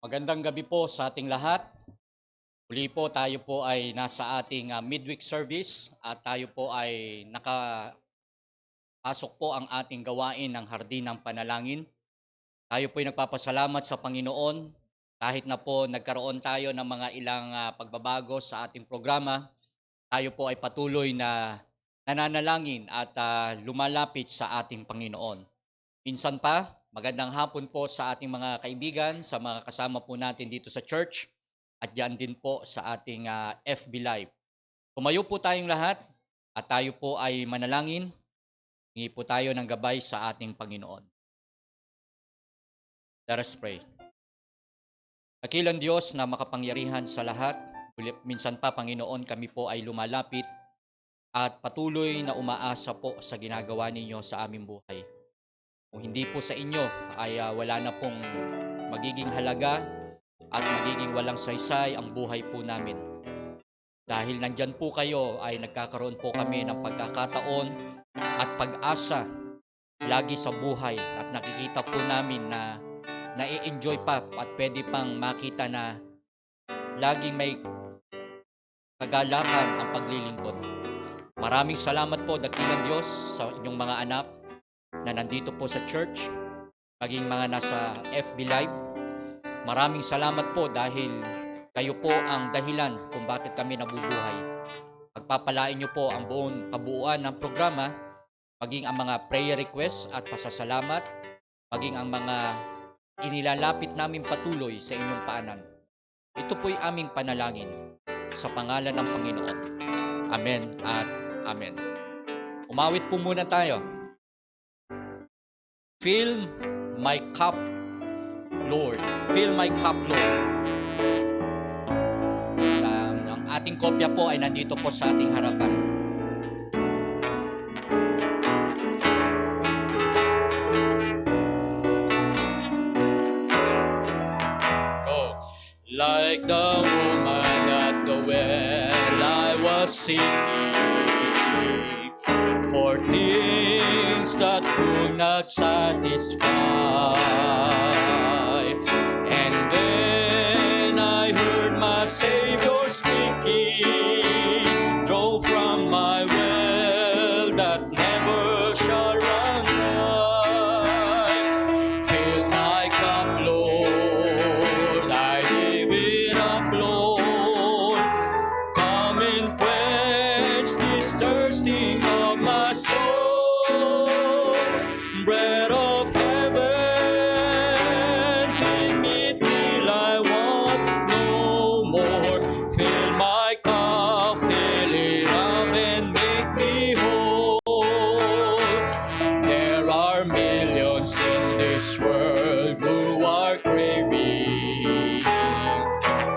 Magandang gabi po sa ating lahat. Muli po tayo po ay nasa ating midweek service at tayo po ay nakapasok po ang ating gawain ng Hardin ng Panalangin. Tayo po ay nagpapasalamat sa Panginoon kahit na po nagkaroon tayo ng mga ilang pagbabago sa ating programa. Tayo po ay patuloy na nananalangin at lumalapit sa ating Panginoon. Minsan pa, magandang hapon po sa ating mga kaibigan, sa mga kasama po natin dito sa church at diyan din po sa ating FB Live. Tumayo po tayong lahat at tayo po ay manalangin. Hingi po tayo ng gabay sa ating Panginoon. Let us pray. Dakilang Diyos na makapangyarihan sa lahat, minsan pa Panginoon kami po ay lumalapit at patuloy na umaasa po sa ginagawa ninyo sa aming buhay. Kung hindi po sa inyo ay wala na pong magiging halaga at magiging walang saysay ang buhay po namin. Dahil nandyan po kayo ay nagkakaroon po kami ng pagkakataon at pag-asa lagi sa buhay at nakikita po namin na nai-enjoy pa at pwede pang makita na laging may kagalakan ang paglilingkod. Maraming salamat po, dakilang Diyos, sa inyong mga anak na nandito po sa church, maging mga nasa FB Live. Maraming salamat po dahil kayo po ang dahilan kung bakit kami nabubuhay. Pagpapalain niyo po ang buong kabuuan ng programa, maging ang mga prayer requests at pasasalamat, maging ang mga inilalapit namin patuloy sa inyong paanan. Ito po'y aming panalangin sa pangalan ng Panginoon. Amen at Amen. Umawit po muna tayo. Fill my cup, Lord. Fill my cup, Lord. Ang ating kopya po ay nandito po sa ating harapan. Oh. Like the woman at the well, I was seeking for things that could not satisfy. And then I heard my Savior speaking, draw from my well that never shall run dry. Fill my cup, Lord, I give it up, Lord. Come and quench this thirsting of my soul. Bread of heaven, feed me till I want no more. Fill my cup, fill it up and make me whole. There are millions in this world who are craving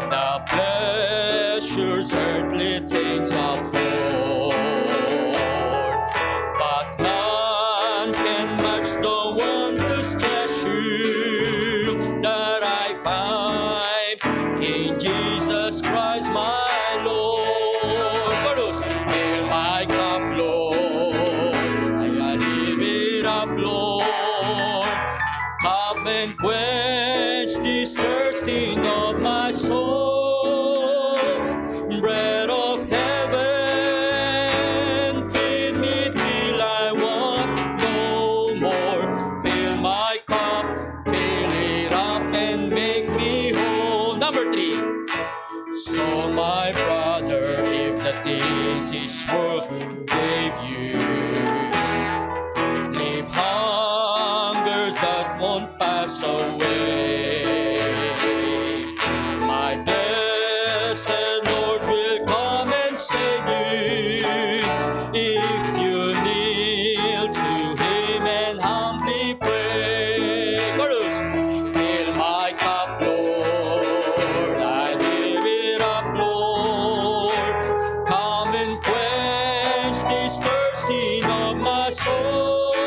the pleasures earthly things afford, but none can match the wondrous treasure that I find in Jesus Christ my Lord. Chorus. Fill my cup, Lord, I live it up, Lord. Come and quench this thirsting of my soul. Bread of heaven, feed me till I want no more. Fill my cup, fill it up and make me whole. Number 3. So my brother, if the things this world gave you, leave hungers that won't pass away. My blessed Lord will come and save you if you kneel to Him and humbly pray. Chorus. Fill my cup, Lord, I give it up, Lord. Come and quench this thirsting of my soul.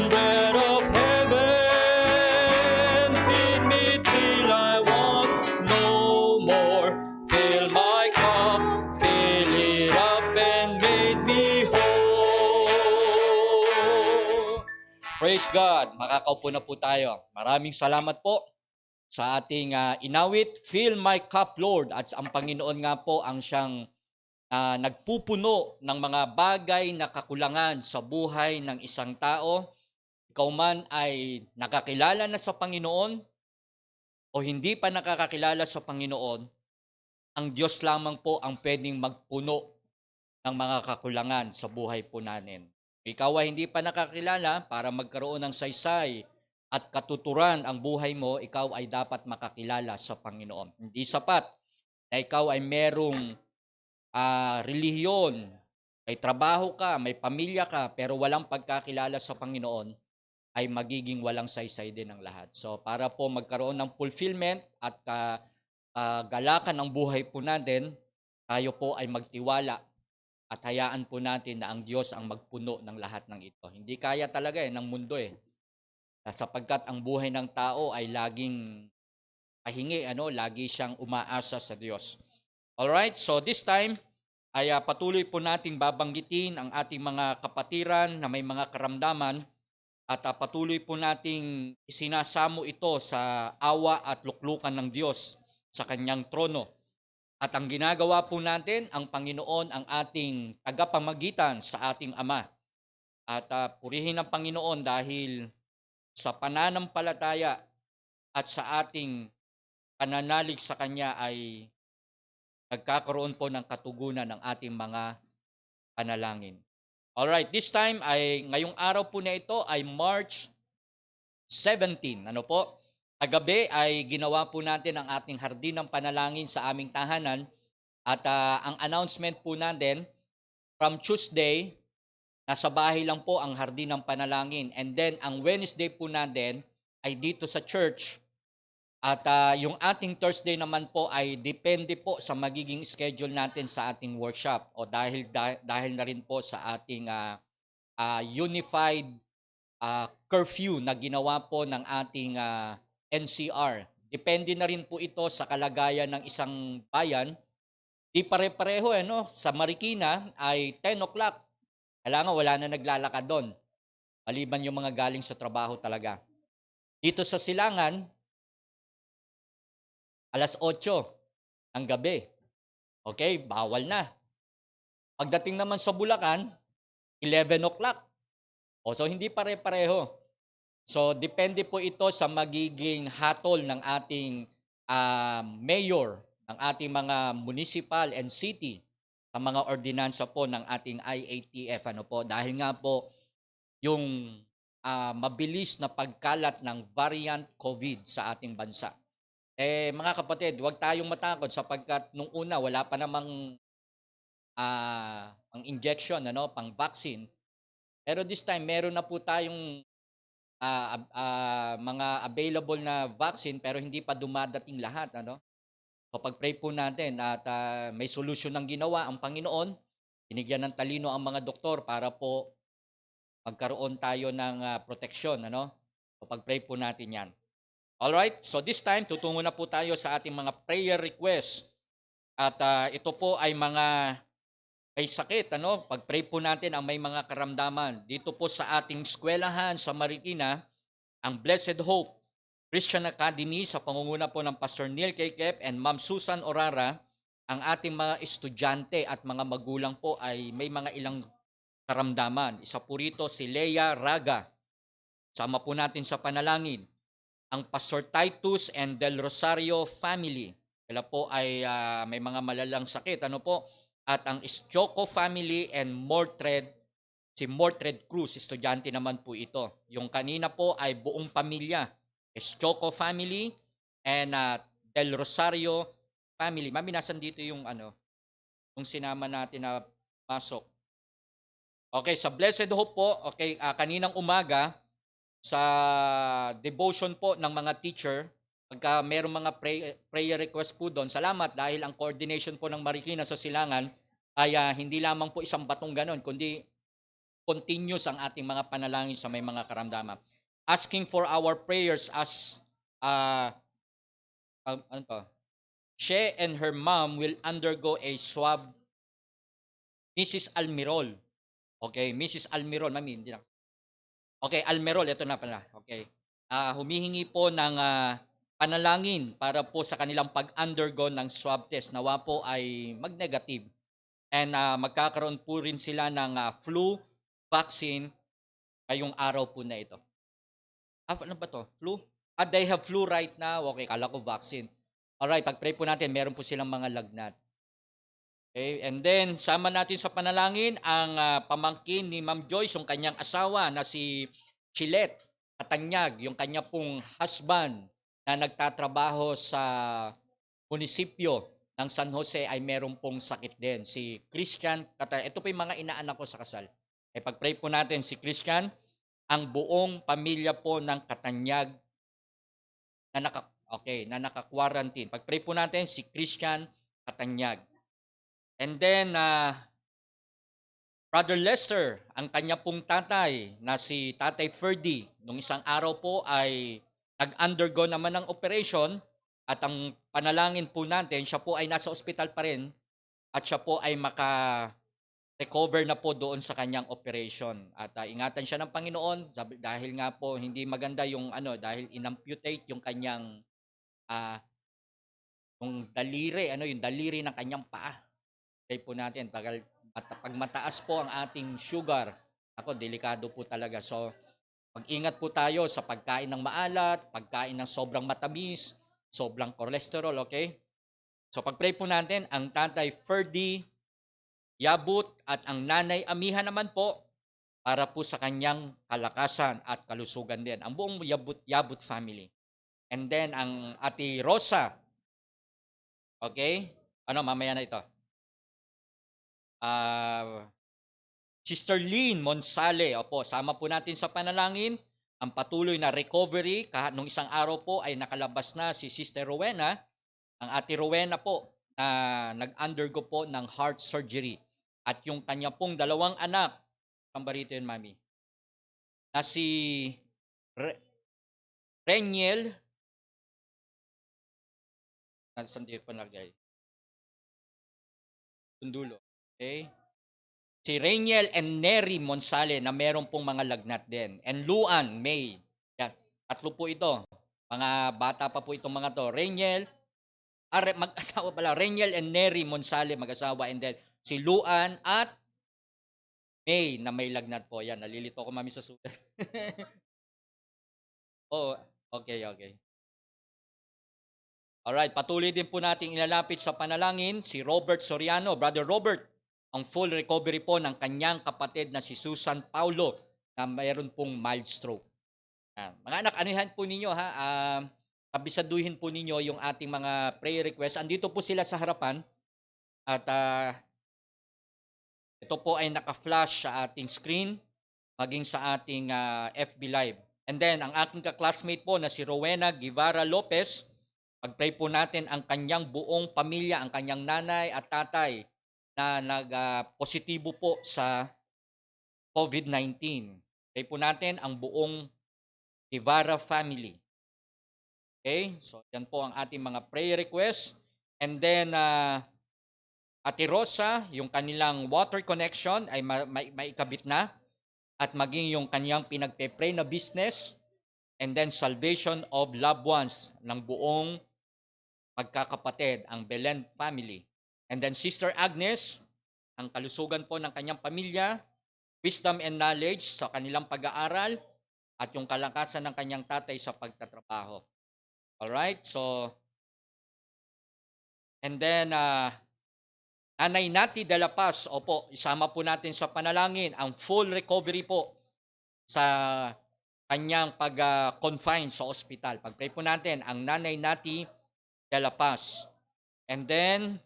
Bread of heaven, feed me till I want no more. Fill my cup, fill it up and make me whole. Praise God. Makakaupo na po tayo. Maraming salamat po. sa ating inawit, "Fill my cup, Lord." At ang Panginoon nga po ang siyang nagpupuno ng mga bagay na kakulangan sa buhay ng isang tao. Ikaw man ay nakakilala na sa Panginoon o hindi pa nakakakilala sa Panginoon, ang Diyos lamang po ang pwedeng magpuno ng mga kakulangan sa buhay po natin. Ikaw ay hindi pa nakakilala, para magkaroon ng saysay at katuturan ang buhay mo, ikaw ay dapat makakilala sa Panginoon. Hindi sapat na ikaw ay merong relihiyon, may trabaho ka, may pamilya ka, pero walang pagkakilala sa Panginoon, ay magiging walang saysay din ang lahat. So para po magkaroon ng fulfillment at kagalakan ng buhay po natin, tayo po ay magtiwala at hayaan po natin na ang Diyos ang magpuno ng lahat ng ito. Hindi kaya talaga ng mundo sapagkat ang buhay ng tao ay laging pahingi, lagi siyang umaasa sa Diyos. Alright, so this time ay patuloy po nating babanggitin ang ating mga kapatiran na may mga karamdaman at patuloy po nating isinasamo ito sa awa at luklukan ng Diyos sa kanyang trono. At ang ginagawa po natin, ang Panginoon ang ating tagapamagitan sa ating Ama. At purihin ang Panginoon dahil sa pananampalataya at sa ating pananalig sa Kanya ay nagkakaroon po ng katugunan ng ating mga panalangin. Alright, this time ay ngayong araw po na ito ay March 17. Ano po? Kagabi ay ginawa po natin ang ating hardin ng panalangin sa aming tahanan at ang announcement po natin from Tuesday, nasa bahay lang po ang hardin ng panalangin. And then ang Wednesday po natin ay dito sa church. At yung ating Thursday naman po ay depende po sa magiging schedule natin sa ating workshop o dahil na rin po sa ating unified curfew na ginawa po ng ating NCR. Depende na rin po ito sa kalagayan ng isang bayan. Di pare-pareho sa Marikina ay 10 o'clock. Kailangan wala na naglalakad doon. Maliban yung mga galing sa trabaho talaga. Dito sa Silangan, alas 8 ng gabi. Okay, bawal na. Pagdating naman sa Bulacan, 11 o'clock. So hindi pare-pareho. So depende po ito sa magiging hatol ng ating mayor, ng ating mga municipal and city, sa mga ordinansa po ng ating IATF. Dahil nga po yung mabilis na pagkalat ng variant COVID sa ating bansa. Mga kapatid, huwag tayong matakot sapagkat nung una wala pa namang ang injection, pang vaccine. Pero this time meron na po tayong mga available na vaccine pero hindi pa dumadating lahat, So pag-pray po natin at may solusyon ng ginawa ang Panginoon, binigyan ng talino ang mga doktor para po magkaroon tayo ng proteksyon, So pag-pray po natin 'yan. Alright, so this time, tutungo na po tayo sa ating mga prayer requests. At ito po ay mga may sakit, Pag-pray po natin ang may mga karamdaman. Dito po sa ating eskwelahan sa Marikina, ang Blessed Hope Christian Academy sa pangunguna po ng Pastor Neil Kekep and Ma'am Susan Orara, ang ating mga estudyante at mga magulang po ay may mga ilang karamdaman. Isa po rito si Leia Raga. Sama po natin sa panalangin ang Pastor Titus and Del Rosario family. Sila po ay may mga malalang sakit. At ang Eschoco family and si Mordred Cruz, estudyante naman po ito. Yung kanina po ay buong pamilya. Eschoco family and Del Rosario family. Mami, nasan dito yung yung sinama natin na pasok. Okay, sa Blessed Hope po, okay, kaninang umaga, sa devotion po ng mga teacher, pagka mayroong mga prayer request po doon, salamat dahil ang coordination po ng Marikina sa Silangan ay hindi lamang po isang batong ganon, kundi continuous ang ating mga panalangin sa may mga karamdaman. Asking for our prayers as she and her mom will undergo a swab. Mrs. Almirol. Okay, Mrs. Almirol, mami, hindi na. Okay, Almerol, ito na pala. Okay. Humihingi po ng panalangin para po sa kanilang pag-undergo ng swab test. Nawa po ay mag-negative. And magkakaroon po rin sila ng flu vaccine ngayong araw po na ito. Ano ba to? Flu? They have flu right now. Okay, kala ko vaccine. Alright, pag-pray po natin, meron po silang mga lagnat. Okay, and then sama natin sa panalangin ang pamangkin ni Ma'am Joyce, yung kanyang asawa na si Chilette Katanyag, yung kanya pong husband na nagtatrabaho sa munisipyo ng San Jose ay meron pong sakit din. Si Christian Katanyag, ito po yung mga inaanak ko sa kasal. Pag-pray po natin si Christian, ang buong pamilya po ng Katanyag na naka-quarantine. Pag-pray po natin si Christian Katanyag. And then, Brother Lester, ang kanya pong tatay na si Tatay Ferdy, nung isang araw po ay nag-undergo naman ng operation at ang panalangin po natin, siya po ay nasa ospital pa rin at siya po ay maka-recover na po doon sa kanyang operation. At ingatan siya ng Panginoon dahil nga po hindi maganda yung dahil inamputate yung kanyang yung daliri ng kanyang paa. Pray po natin, pag mataas po ang ating sugar, delikado po talaga. So, mag-ingat po tayo sa pagkain ng maalat, pagkain ng sobrang matamis, sobrang cholesterol, okay? So, pag-pray po natin, ang Tatay Ferdy Yabut at ang Nanay Amiha naman po, para po sa kanyang kalakasan at kalusugan din. Ang buong Yabut family. And then, ang Ate Rosa, okay? Mamaya na ito. Sister Lynn Monsale, sama po natin sa panalangin ang patuloy na recovery. Nung isang araw po ay nakalabas na si Sister Rowena, ang Ate Rowena po na nag-undergo po ng heart surgery. At yung kanya pong dalawang anak, ang barito yun, Mami, na si Reniel, saan di ko nalagay? Tundulo. Okay? Si Reniel and Neri Monsale na meron pong mga lagnat din. And Luan May. Yan. Tatlo po ito. Mga bata pa po itong mga to. Mag-asawa pala. Reniel and Neri Monsale, mag-asawa. And then si Luan at May na may lagnat po. Yan. Nalilito ko, Mami, sa sulat. Okay. Alright, patuloy din po nating ilalapit sa panalangin si Robert Soriano. Brother Robert, ang full recovery po ng kanyang kapatid na si Susan Paulo na mayroon pong mild stroke. Mga anak, anuhan po ninyo abisaduhin po ninyo yung ating mga prayer requests. Andito po sila sa harapan at ito po ay naka-flash sa ating screen maging sa ating FB Live. And then, ang aking ka-classmate po na si Rowena Guevara Lopez, pag-pray po natin ang kanyang buong pamilya, ang kanyang nanay at tatay na nag-positibo po sa COVID-19. Pray po natin ang buong Guevara family. Okay? So, yan po ang ating mga prayer requests. And then, Ate Rosa, yung kanilang water connection ay maikabit na at maging yung kanyang pinagpe-pray na business and then salvation of loved ones ng buong magkakapatid, ang Belen family. And then Sister Agnes, ang kalusugan po ng kanyang pamilya, wisdom and knowledge sa kanilang pag-aaral, at yung kalakasan ng kanyang tatay sa pagtatrabaho. Alright, so, and then, Nanay Nati de la Paz, isama po natin sa panalangin ang full recovery po sa kanyang pag-confine sa ospital. Pag-pray po natin ang Nanay Nati de la Paz. And then,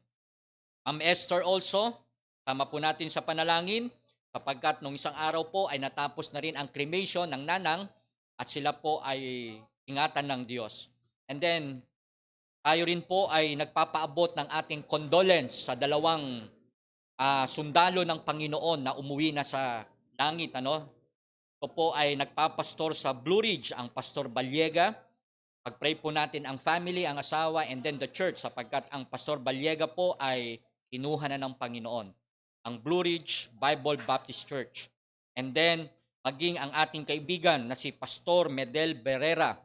Esther also, tama po natin sa panalangin, kapagkat nung isang araw po ay natapos na rin ang cremation ng nanang at sila po ay ingatan ng Diyos. And then, tayo rin po ay nagpapaabot ng ating condolence sa dalawang sundalo ng Panginoon na umuwi na sa langit. Ito po ay nagpapastor sa Blue Ridge, ang Pastor Baliega. Pag-pray po natin ang family, ang asawa, and then the church sapagkat ang Pastor Baliega po ay kinuha na ng Panginoon. Ang Blue Ridge Bible Baptist Church. And then, maging ang ating kaibigan na si Pastor Medel Barrera,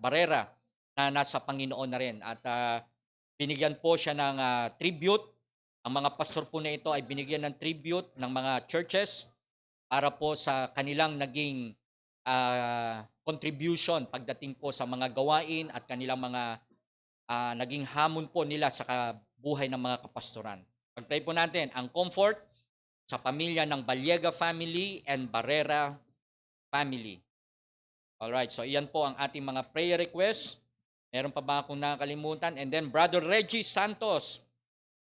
na nasa Panginoon na rin at binigyan po siya ng tribute. Ang mga pastor po na ito ay binigyan ng tribute ng mga churches para po sa kanilang naging contribution pagdating po sa mga gawain at kanilang mga naging hamon po nila sa buhay ng mga kapastoran. Pag-pray po natin ang comfort sa pamilya ng Baliega family and Barrera family. Alright, so iyan po ang ating mga prayer requests. Meron pa ba akong nakakalimutan? And then Brother Reggie Santos,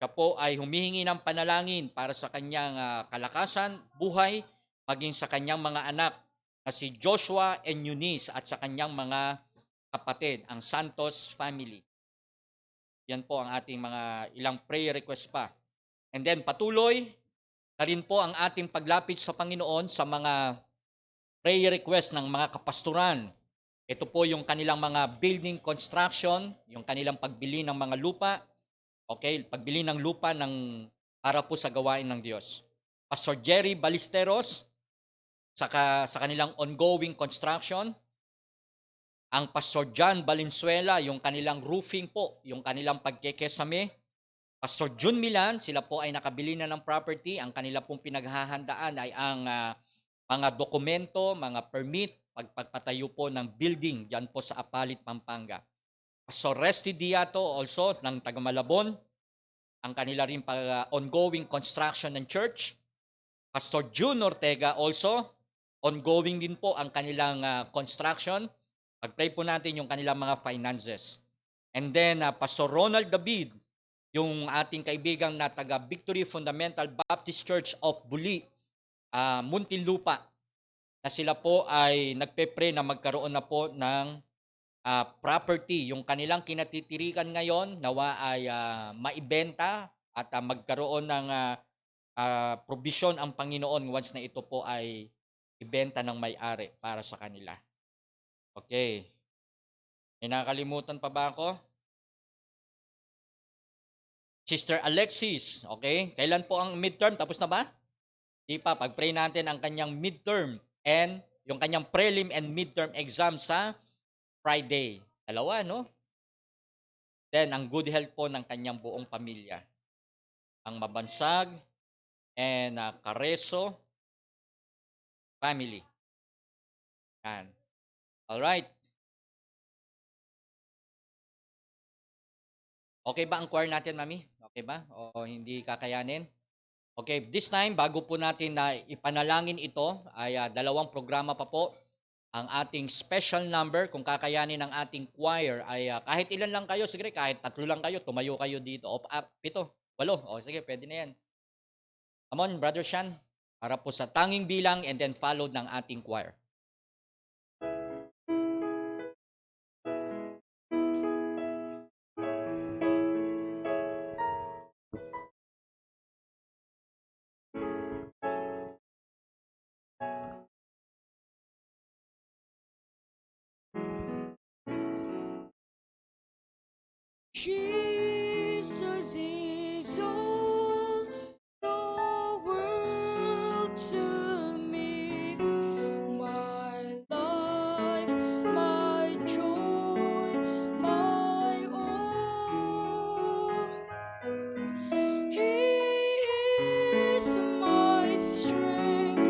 siya po ay humihingi ng panalangin para sa kanyang kalakasan, buhay, maging sa kanyang mga anak na si Joshua and Eunice at sa kanyang mga kapatid, ang Santos family. Yan po ang ating mga ilang prayer request pa. And then patuloy na rin po ang ating paglapit sa Panginoon sa mga prayer request ng mga kapasturan. Ito po yung kanilang mga building construction, yung kanilang pagbili ng mga lupa, okay, pagbili ng lupa para po sa gawain ng Diyos. Pastor Jerry Ballesteros, sa kanilang ongoing construction. Ang Pastor John Valenzuela, yung kanilang roofing po, yung kanilang pagkekesame. Pastor Jun Milan, sila po ay nakabili na ng property. Ang kanila pong pinaghahandaan ay ang mga dokumento, mga permit, pagpatayo po ng building dyan po sa Apalit, Pampanga. Pastor Resty Diato also ng Tagamalabon, ang kanila rin ongoing construction ng church. Pastor June Ortega also, ongoing din po ang kanilang construction. Pag-pray po natin yung kanilang mga finances. And then Pastor Ronald David, yung ating kaibigang na taga Victory Fundamental Baptist Church of Buli, Muntinlupa, na sila po ay nagpe-pray na magkaroon na po ng property. Yung kanilang kinatitirikan ngayon, nawa ay maibenta at magkaroon ng provision ang Panginoon once na ito po ay ibenta ng may-ari para sa kanila. Okay. May nakakalimutan pa ba ako? Sister Alexis, okay? Kailan po ang midterm? Tapos na ba? Di pa, pag-pray natin ang kanyang midterm and yung kanyang prelim and midterm exam sa Friday. Dalawa, no? Then, ang good health po ng kanyang buong pamilya. Ang Mabansag and Careso family. Yan. Alright. Okay ba ang choir natin, Mami? Okay ba? O hindi kakayanin? Okay, this time, bago po natin na ipanalangin ito, ay dalawang programa pa po. Ang ating special number, kung kakayanin ng ating choir, ay kahit ilan lang kayo, sige, kahit 3 lang kayo, tumayo kayo dito. O 7, 8. O sige, pwede na yan. Come on, Brother Sean, para po sa tanging bilang and then followed ng ating choir. Jesus is all the world to me, my life, my joy, my all. He is my strength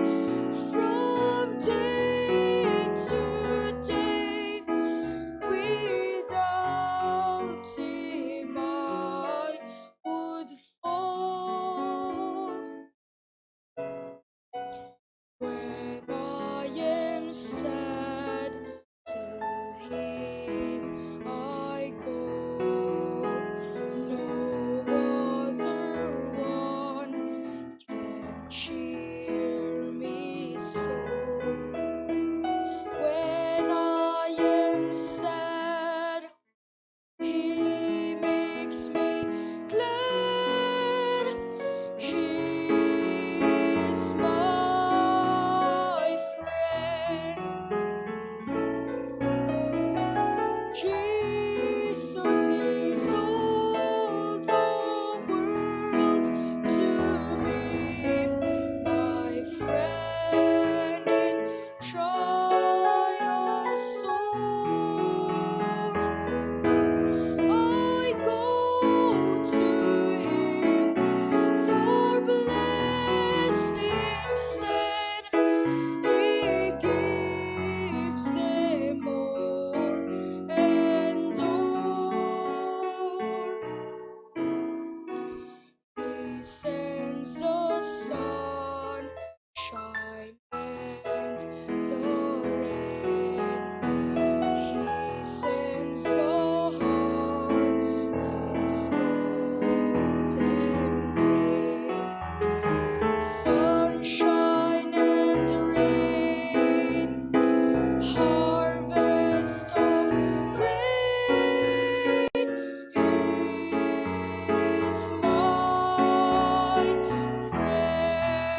from day to day. Without him, I would fall. sends the sun, shine and the rain. He sends the harvest golden grain, sunshine and rain, harvest of grain is my friend.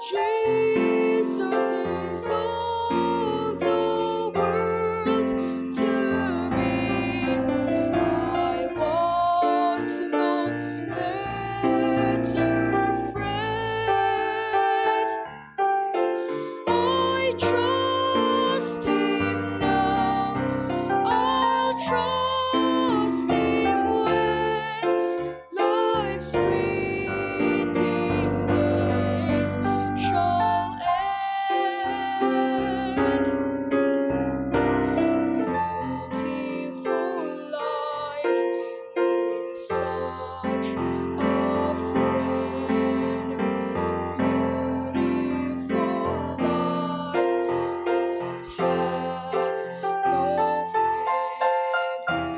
Jesus is all the world to me. I want to know better, friend. I trust Him now, I'll trust Him when life's fleeting days shall end. Beautiful life is such a friend. Beautiful life that has no friend.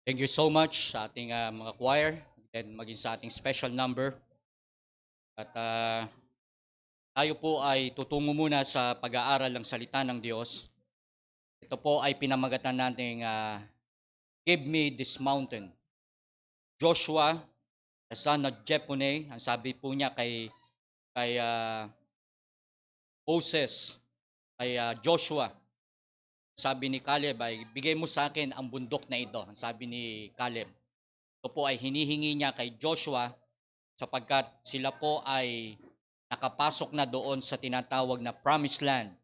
Thank you so much sa ating mga choir and maging sa ating special number. At tayo po ay tutungo muna sa pag-aaral ng salita ng Diyos. Ito po ay pinamagatan nating Give me this mountain. Joshua, the son of Jephunneh, ang sabi po niya kay Moses, kay Joshua, sabi ni Caleb ay, bigay mo sa akin ang bundok na ito. Ang sabi ni Caleb. Ito po ay hinihingi niya kay Joshua sapagkat sila po ay nakapasok na doon sa tinatawag na Promised Land.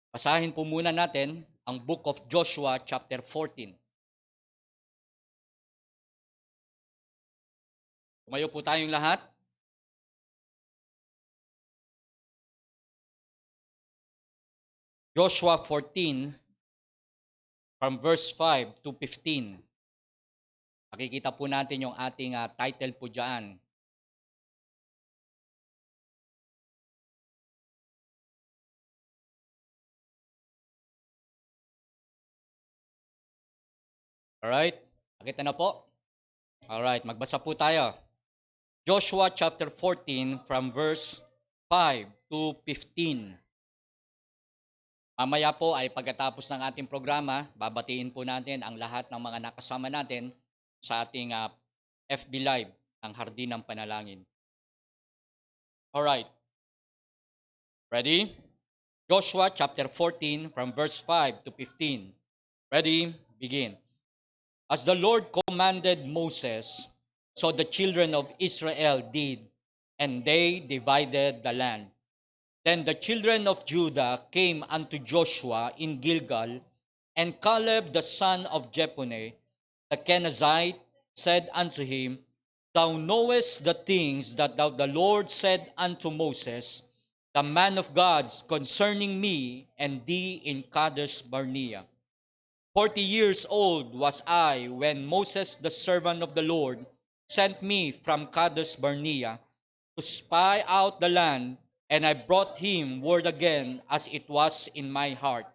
Basahin po muna natin ang Book of Joshua chapter 14. Tumayo po tayong lahat. Joshua 14 from verse 5 to 15. Makikita po natin yung ating title po dyan. Alright, nakita na po? Alright, magbasa po tayo. Joshua chapter 14 from verse 5 to 15. Mamaya po ay pagkatapos ng ating programa, babatiin po natin ang lahat ng mga nakasama natin sa ating FB Live ng Hardin ng Panalangin. Alright. Ready? Joshua chapter 14 from verse 5 to 15. Ready? Begin. As the Lord commanded Moses, so the children of Israel did, and they divided the land. Then the children of Judah came unto Joshua in Gilgal, and Caleb the son of Jephunneh, the Kenizzite, said unto him, Thou knowest the things that the Lord said unto Moses, the man of God, concerning me and thee in Kadesh Barnea. 40 years old was I when Moses the servant of the Lord sent me from Kadesh Barnea to spy out the land, and I brought him word again as it was in my heart.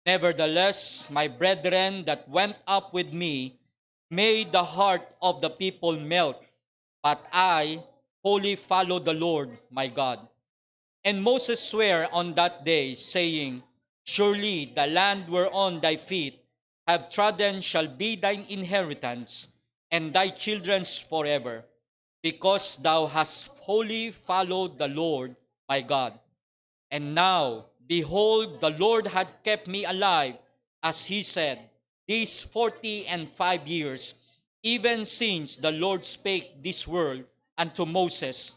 Nevertheless, my brethren that went up with me made the heart of the people melt, but I wholly followed the Lord my God. And Moses sware on that day, saying, Surely the land whereon thy feet have trodden shall be thine inheritance, and thy children's forever, because thou hast wholly followed the Lord my God. And now, behold, the Lord had kept me alive, as he said, these 45 years, even since the Lord spake this word unto Moses,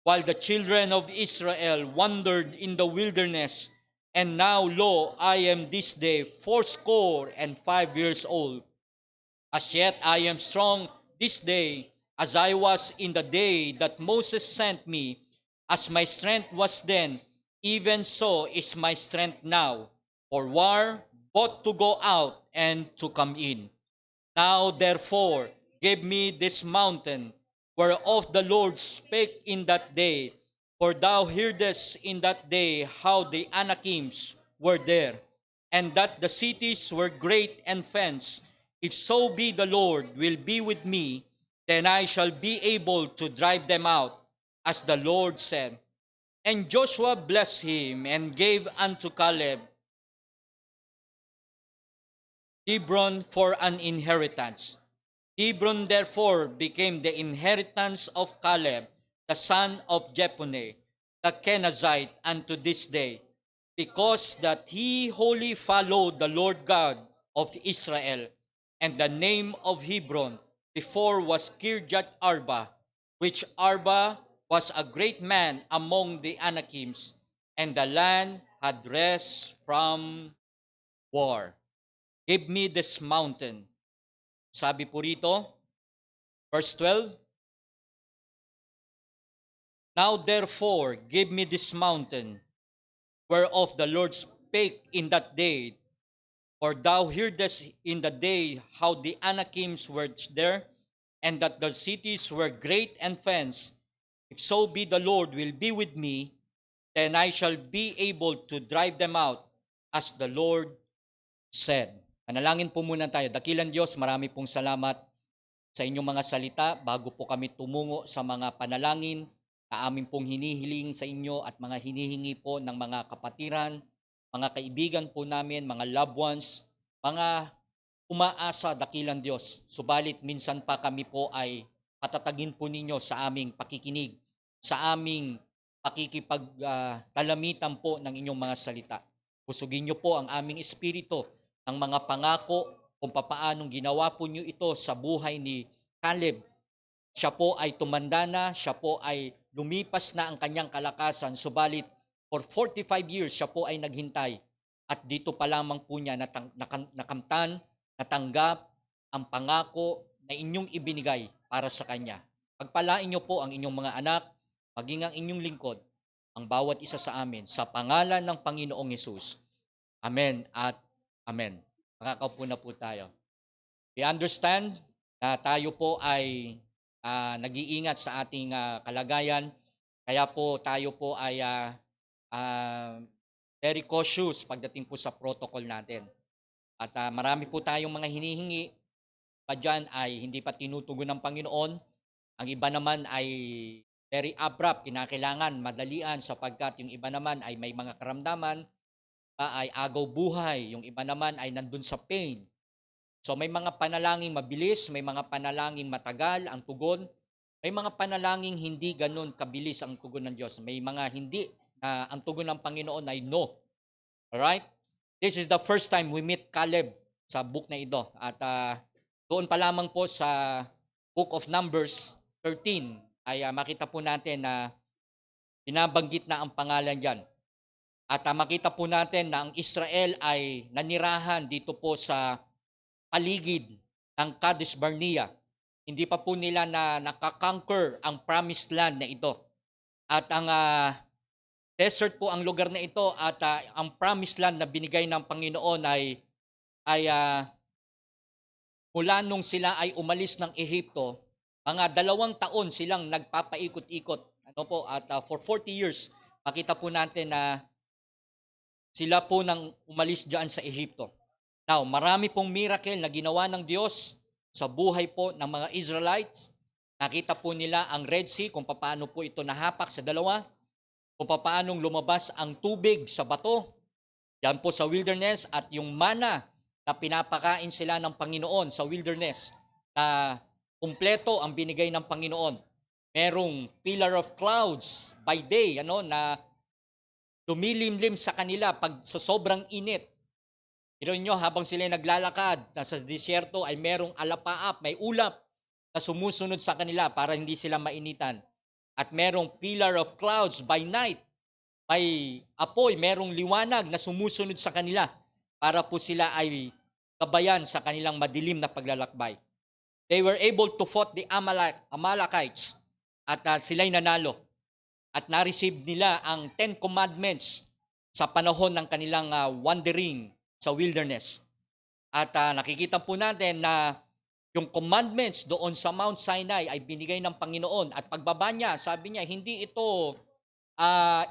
while the children of Israel wandered in the wilderness. And now, lo, I am this day 85 years old. As yet I am strong this day, as I was in the day that Moses sent me. As my strength was then, even so is my strength now, for war, both to go out and to come in. Now therefore, give me this mountain, whereof the Lord spake in that day, for thou heardest in that day how the Anakims were there, and that the cities were great and fenced. If so be the Lord will be with me, then I shall be able to drive them out, as the Lord said. And Joshua blessed him and gave unto Caleb Hebron for an inheritance. Hebron therefore became the inheritance of Caleb, the son of Jephunneh, the Kenizzite, unto this day, because that he wholly followed the Lord God of Israel. And the name of Hebron before was Kirjath Arba, which Arba was a great man among the Anakims, and the land had rest from war. Give me this mountain. Sabi po rito, verse 12, Now therefore give me this mountain, whereof the Lord spake in that day, for thou heardest in the day how the Anakims were there, and that the cities were great and fenced. If so be the Lord will be with me, then I shall be able to drive them out, as the Lord said. Manalangin po muna tayo. Dakilang Diyos, marami pong salamat sa inyong mga salita. Bago po kami tumungo sa mga panalangin na amin pong hinihiling sa inyo at mga hinihingi po ng mga kapatiran, mga kaibigan po namin, mga loved ones, mga umaasa, dakilang Diyos. Subalit minsan pa kami po ay patatagin po ninyo sa aming pakikinig, sa aming pakikipagtalamitan po ng inyong mga salita. Pusugin niyo po ang aming espiritu ng mga pangako kung papaanong ginawa po niyo ito sa buhay ni Caleb. Siya po ay tumanda na, siya po ay lumipas na ang kanyang kalakasan, subalit for 45 years siya po ay naghintay. At dito pa lamang po niya nakamtan, natanggap ang pangako na inyong ibinigay para sa kanya. Pagpalain niyo po ang inyong mga anak, maging ang inyong lingkod, ang bawat isa sa amin, sa pangalan ng Panginoong Hesus. Amen at amen. Makakaupo na po tayo. We understand na tayo po ay nag-iingat sa ating kalagayan. Kaya po tayo po ay very cautious pagdating po sa protocol natin. At marami po tayong mga hinihingi. Pa dyan ay hindi pa tinutugon ng Panginoon. Ang iba naman ay very abrupt, kinakailangan madalian sapagkat yung iba naman ay may mga karamdaman, ay agaw buhay, yung iba naman ay nandun sa pain. So may mga panalangin mabilis, may mga panalangin matagal ang tugon, may mga panalangin hindi ganun kabilis ang tugon ng Diyos. May mga hindi na ang tugon ng Panginoon ay no. Alright? This is the first time we meet Caleb sa book na ito. At doon pa lamang po sa book of Numbers 13 ay makita po natin na binabanggit na ang pangalan diyan. At makita po natin na ang Israel ay nanirahan dito po sa paligid ng Kadesh Barnea. Hindi pa po nila na nakakonquer ang promised land na ito. At ang desert po ang lugar na ito at ang promised land na binigay ng Panginoon ay mula nung sila ay umalis ng Ehipto, mga 2 taon silang nagpapaikot-ikot. At for 40 years, makita po natin na sila po nang umalis diyan sa Ehipto. Now, marami pong miracle na ginawa ng Diyos sa buhay po ng mga Israelites. Nakita po nila ang Red Sea, kung paano po ito nahapak sa dalawa, kung paano lumabas ang tubig sa bato, yan po sa wilderness, at yung mana na pinapakain sila ng Panginoon sa wilderness, na kumpleto ang binigay ng Panginoon. Merong pillar of clouds by day, na lumilimlim sa kanila pag sa sobrang init. Pero nyo, habang sila naglalakad, nasa disyerto ay merong alapaap, may ulap na sumusunod sa kanila para hindi sila mainitan. At merong pillar of clouds by night, may apoy, merong liwanag na sumusunod sa kanila para po sila ay kabayan sa kanilang madilim na paglalakbay. They were able to fought the Amalekites at sila'y nanalo. At na-receive nila ang 10 Commandments sa panahon ng kanilang wandering sa wilderness. At nakikita po natin na yung commandments doon sa Mount Sinai ay binigay ng Panginoon. At pagbaba niya, sabi niya, hindi ito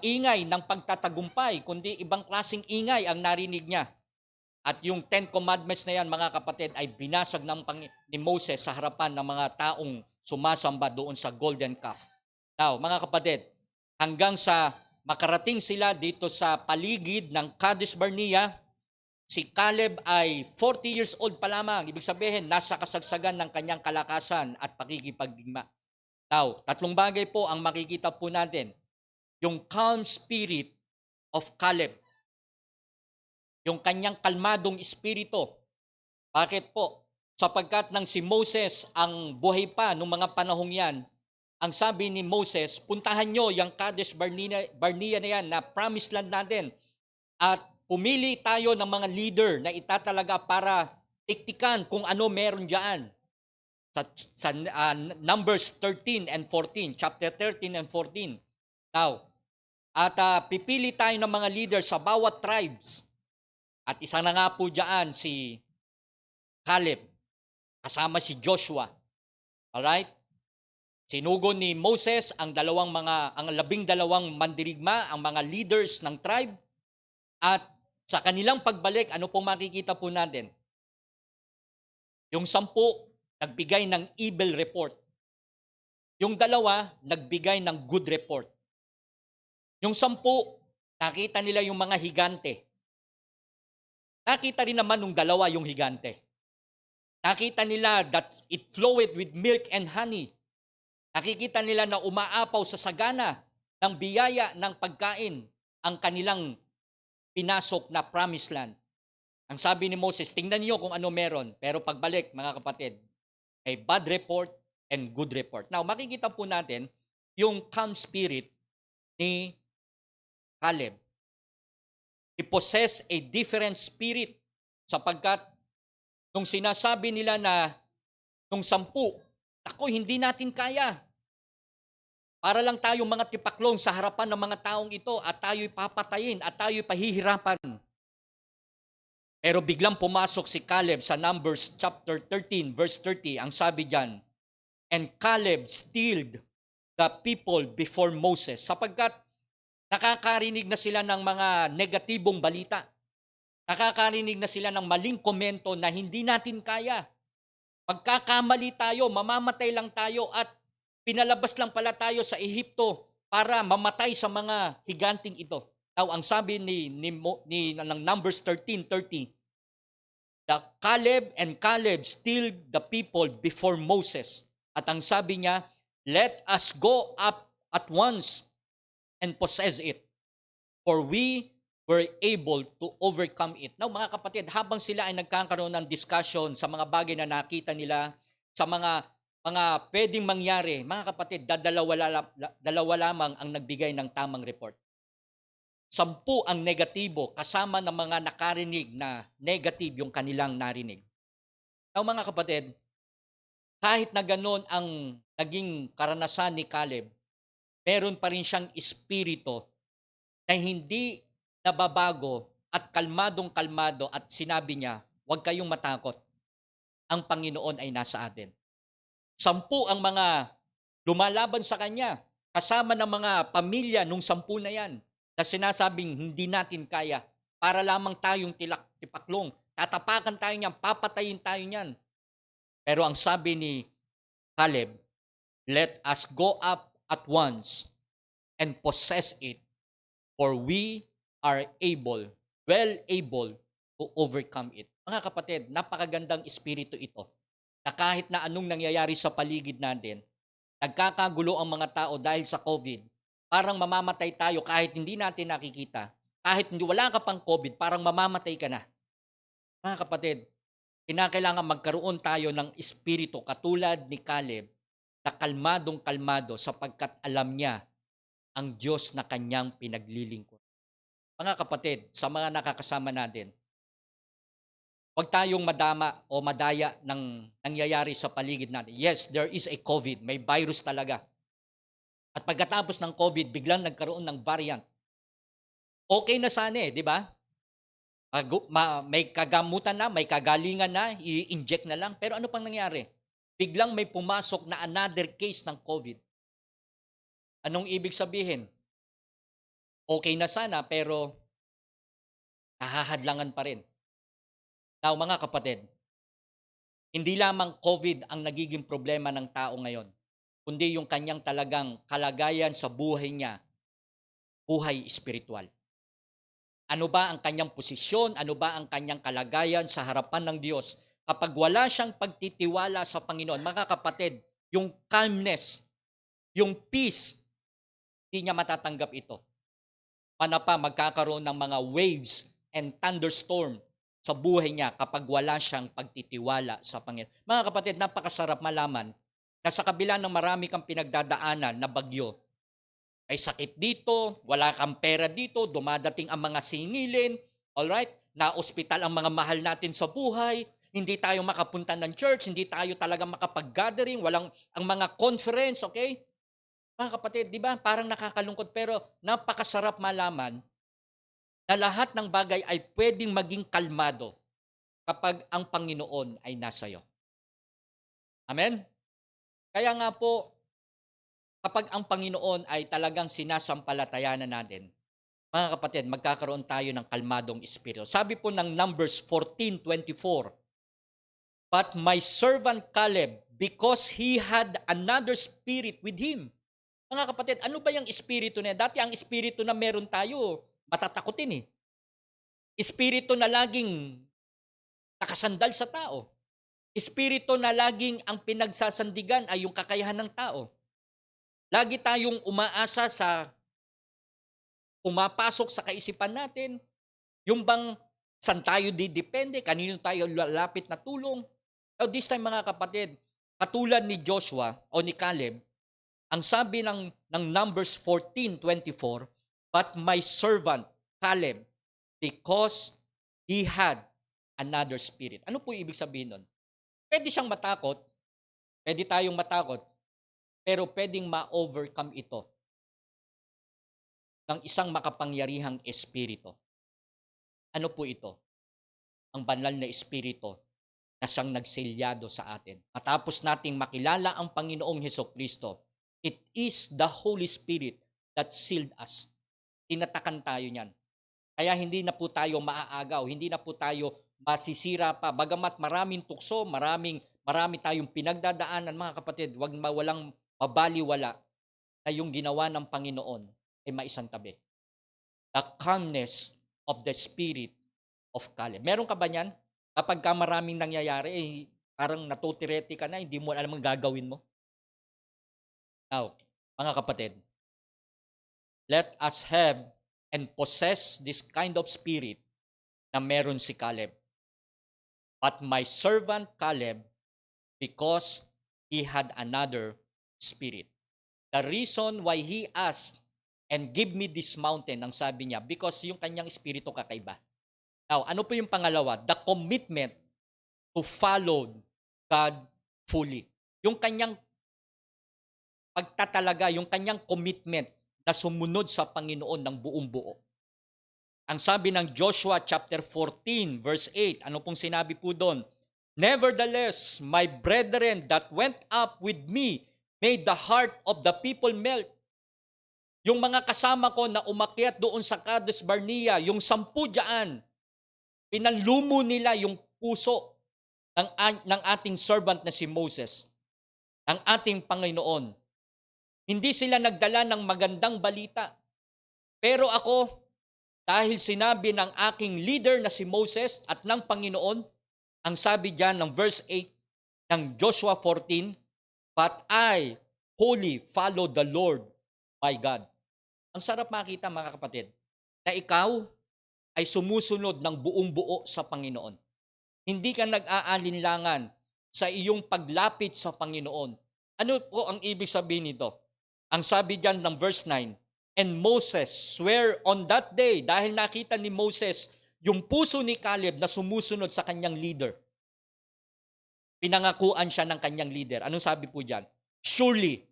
ingay ng pagtatagumpay, kundi ibang klaseng ingay ang narinig niya. At yung 10 Commandments na yan, mga kapatid, ay binasag ni Moses sa harapan ng mga taong sumasamba doon sa golden calf. Now, mga kapatid, hanggang sa makarating sila dito sa paligid ng Kadesh Barnea, si Caleb ay 40 years old pa lamang. Ibig sabihin, nasa kasagsagan ng kanyang kalakasan at pakikipagdigma. Now, 3 bagay po ang makikita po natin. Yung calm spirit of Caleb. Yung kanyang kalmadong espiritu. Bakit po? Sapagkat nang si Moses ang buhay pa noong mga panahong yan, ang sabi ni Moses, puntahan nyo yung Kadesh Barnea na yan na promised land natin. At pumili tayo ng mga leader na itatalaga para tiktikan kung ano meron dyan. Sa Numbers 13 and 14, chapter 13 and 14. Now, at pipili tayo ng mga leader sa bawat tribes. At isa na nga po dyan si Caleb, kasama si Joshua. Alright? Sinugo ni Moses ang 12 mandirigma, ang mga leaders ng tribe. At sa kanilang pagbalik, ano pong makikita po natin? Yung 10, nagbigay ng evil report. Yung 2, nagbigay ng good report. Yung 10, nakita nila yung mga higante. Nakita rin naman nung 2 yung higante. Nakita nila that it flowed with milk and honey. Nakikita nila na umaapaw sa sagana ng biyaya ng pagkain ang kanilang pinasok na promised land. Ang sabi ni Moses, tingnan niyo kung ano meron. Pero pagbalik, mga kapatid, may bad report and good report. Now, makikita po natin yung calm spirit ni Caleb. He possessed a different spirit sapagkat nung sinasabi nila na nung 10, ako, hindi natin kaya. Para lang tayong mga tipaklong sa harapan ng mga taong ito at tayo'y papatayin at tayo'y pahihirapan. Pero biglang pumasok si Caleb sa Numbers chapter 13 verse 30. Ang sabi diyan, and Caleb stilled the people before Moses. Sapagkat nakakarinig na sila ng mga negatibong balita. Nakakarinig na sila ng maling komento na hindi natin kaya. Pagkakamali tayo, mamamatay lang tayo at pinalabas lang pala tayo sa Ehipto para mamatay sa mga higanting ito. Now, ang sabi ng Numbers 13:30, Caleb stilled the people before Moses. At ang sabi niya, let us go up at once and possess it, for we were able to overcome it. Now, mga kapatid, habang sila ay nagkakaroon ng discussion sa mga bagay na nakita nila, sa mga pwedeng mangyari, mga kapatid, dalawa lamang ang nagbigay ng tamang report. 10 ang negatibo, kasama ng mga nakarinig na negative yung kanilang narinig. Now, mga kapatid, kahit na ganoon ang naging karanasan ni Caleb, meron pa rin siyang espiritu na hindi nababago at kalmadong-kalmado at sinabi niya, huwag kayong matakot. Ang Panginoon ay nasa atin. 10 ang mga lumalaban sa kanya, kasama ng mga pamilya nung 10 na yan, na sinasabing hindi natin kaya, para lamang tayong tipaklong, tatapakan tayo niyan, papatayin tayo niyan. Pero ang sabi ni Caleb, let us go up at once and possess it, for we are well able to overcome it. Mga kapatid, napakagandang espiritu ito, na kahit na anong nangyayari sa paligid natin, nagkakagulo ang mga tao dahil sa COVID, parang mamamatay tayo kahit hindi natin nakikita. Kahit hindi wala ka pang COVID, parang mamamatay ka na. Mga kapatid, kinakailangan magkaroon tayo ng espiritu katulad ni Caleb, na kalmadong-kalmado sapagkat alam niya ang Diyos na kanyang pinaglilingkod. Mga kapatid, sa mga nakakasama natin, huwag tayong madama o madaya ng nangyayari sa paligid natin. Yes, there is a COVID. May virus talaga. At pagkatapos ng COVID, biglang nagkaroon ng variant. Okay na sana di ba? May kagamutan na, may kagalingan na, i-inject na lang. Pero ano pang nangyari? Biglang may pumasok na another case ng COVID. Anong ibig sabihin? Okay na sana, pero nahahadlangan pa rin. Now, mga kapatid, hindi lamang COVID ang nagiging problema ng tao ngayon, kundi yung kanyang talagang kalagayan sa buhay niya, buhay espiritual. Ano ba ang kanyang posisyon? Ano ba ang kanyang kalagayan sa harapan ng Diyos? Kapag wala siyang pagtitiwala sa Panginoon, mga kapatid, yung calmness, yung peace, hindi niya matatanggap ito. Panapa magkakaroon ng mga waves and thunderstorm sa buhay niya kapag wala siyang pagtitiwala sa Panginoon. Mga kapatid, napakasarap malaman na sa kabila ng marami kang pinagdadaanan na bagyo, ay sakit dito, wala kang pera dito, dumadating ang mga singilin, alright? Na ospital ang mga mahal natin sa buhay, hindi tayo makapunta ng church, hindi tayo talaga makapag-gathering, walang ang mga conference, okay? Mga kapatid, di ba? Parang nakakalungkot pero napakasarap malaman na lahat ng bagay ay pwedeng maging kalmado kapag ang Panginoon ay nasa iyo. Amen? Kaya nga po, kapag ang Panginoon ay talagang sinasampalatayanan natin, mga kapatid, magkakaroon tayo ng kalmadong espiritu. Sabi po ng Numbers 14:24, But my servant Caleb, because he had another spirit with him. Mga kapatid, ano ba yung espiritu na yan? Dati ang espiritu na meron tayo, matatakotin eh. Espiritu na laging nakasandal sa tao. Espiritu na laging ang pinagsasandigan ay yung kakayahan ng tao. Lagi tayong umaasa sa pumapasok sa kaisipan natin. Yung bang saan tayo didepende, kanino tayo lalapit na tulong. Now this time mga kapatid, katulad ni Joshua o ni Caleb, ang sabi ng Numbers 14:24, but my servant Caleb, because he had another spirit. Ano po ibig sabihin nun? Pwede siyang matakot, pwede tayong matakot, pero pwedeng ma-overcome ito ng isang makapangyarihang espiritu. Ano po ito? Ang banal na espiritu na siyang nagselyado sa atin. Matapos nating makilala ang Panginoong Hesukristo, it is the Holy Spirit that sealed us. Tinatakan tayo niyan. Kaya hindi na po tayo maaagaw, hindi na po tayo masisira pa. Bagamat maraming tukso, marami tayong pinagdadaanan, mga kapatid, walang mabaliwala na yung ginawa ng Panginoon ay maisantabi. The calmness of the spirit of Caleb. Meron ka ba niyan? Kapag ka maraming nangyayari, parang natutireti ka na, hindi mo alam ang gagawin mo. Now, mga kapatid, let us have and possess this kind of spirit na meron si Caleb. But my servant Caleb, because he had another spirit. The reason why he asked and give me this mountain, ang sabi niya, because yung kanyang espiritu kakaiba. Now, ano po yung pangalawa? The commitment to follow God fully. Yung kanyang pagtatalaga, yung kanyang commitment na sumunod sa Panginoon ng buong buo. Ang sabi ng Joshua chapter 14 verse 8, ano pong sinabi po doon? Nevertheless, my brethren that went up with me made the heart of the people melt. Yung mga kasama ko na umakyat doon sa Kadesh Barnea, yung 10 dyan, pinanlumo nila yung puso ng ating servant na si Moses, ng ating Panginoon. Hindi sila nagdala ng magandang balita. Pero ako, dahil sinabi ng aking leader na si Moses at ng Panginoon, ang sabi diyan ng verse 8 ng Joshua 14, but I wholly follow the Lord my God. Ang sarap makita mga kapatid, na ikaw ay sumusunod ng buong buo sa Panginoon. Hindi ka nag-aalinlangan sa iyong paglapit sa Panginoon. Ano po ang ibig sabihin nito? Ang sabi diyan ng verse 9, and Moses swear on that day, dahil nakita ni Moses yung puso ni Caleb na sumusunod sa kanyang leader. Pinangakuan siya ng kanyang leader. Anong sabi po diyan? Surely,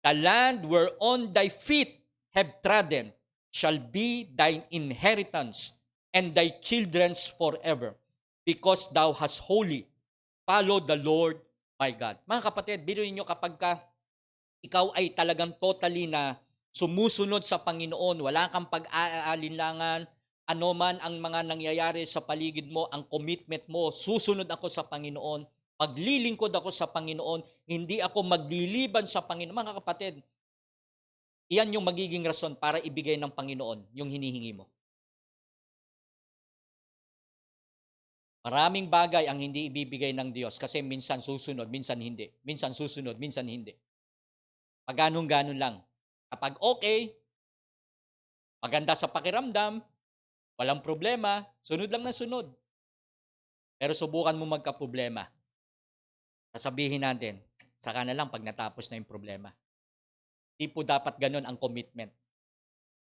the land whereon thy feet have trodden shall be thine inheritance and thy children's forever, because thou hast wholly followed the Lord my God. Mga kapatid, biruin nyo kapag ikaw ay talagang totally na sumusunod sa Panginoon, wala kang pag-aalinlangan, ano man ang mga nangyayari sa paligid mo, ang commitment mo, susunod ako sa Panginoon, paglilingkod ako sa Panginoon, hindi ako magliliban sa Panginoon. Mga kapatid, iyan yung magiging rason para ibigay ng Panginoon yung hinihingi mo. Maraming bagay ang hindi ibibigay ng Diyos kasi minsan susunod, minsan hindi. Minsan susunod, minsan hindi. Pag ganun-ganun lang. Kapag okay, maganda sa pakiramdam, walang problema, sunod lang na sunod. Pero subukan mo magka-problema. Sasabihin natin, saka na lang pag natapos na yung problema. Di po dapat ganun ang commitment.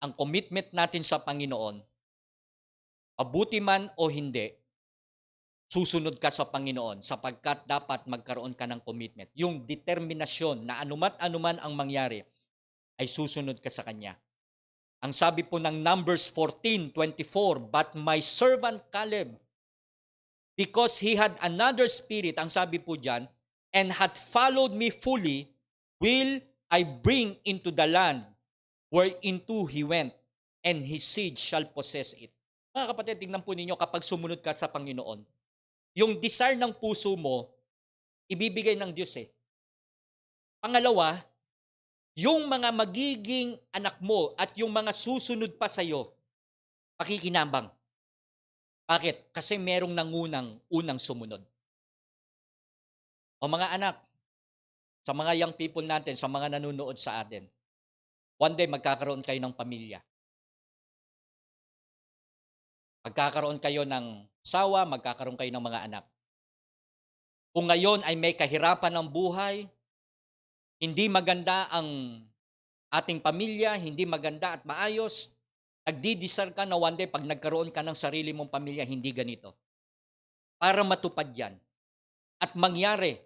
Ang commitment natin sa Panginoon, mabuti man o hindi, susunod ka sa Panginoon sapagkat dapat magkaroon ka ng commitment. Yung determinasyon na anuman ang mangyari, ay susunod ka sa Kanya. Ang sabi po ng Numbers 14:24, but my servant Caleb, because he had another spirit, ang sabi po diyan, and had followed me fully, will I bring into the land whereinto he went, and his seed shall possess it. Mga kapatid, tingnan po ninyo kapag sumunod ka sa Panginoon, yung desire ng puso mo, ibibigay ng Diyos eh. Pangalawa, yung mga magiging anak mo at yung mga susunod pa sa'yo, pakikinabang. Bakit? Kasi merong unang sumunod. O mga anak, sa mga young people natin, sa mga nanonood sa atin, one day magkakaroon kayo ng pamilya. Magkakaroon kayo ng asawa, magkakaroon kayo ng mga anak. Kung ngayon ay may kahirapan ng buhay, hindi maganda ang ating pamilya, hindi maganda at maayos, nagdidesire ka na one day pag nagkaroon ka ng sarili mong pamilya, hindi ganito. Para matupad yan at mangyari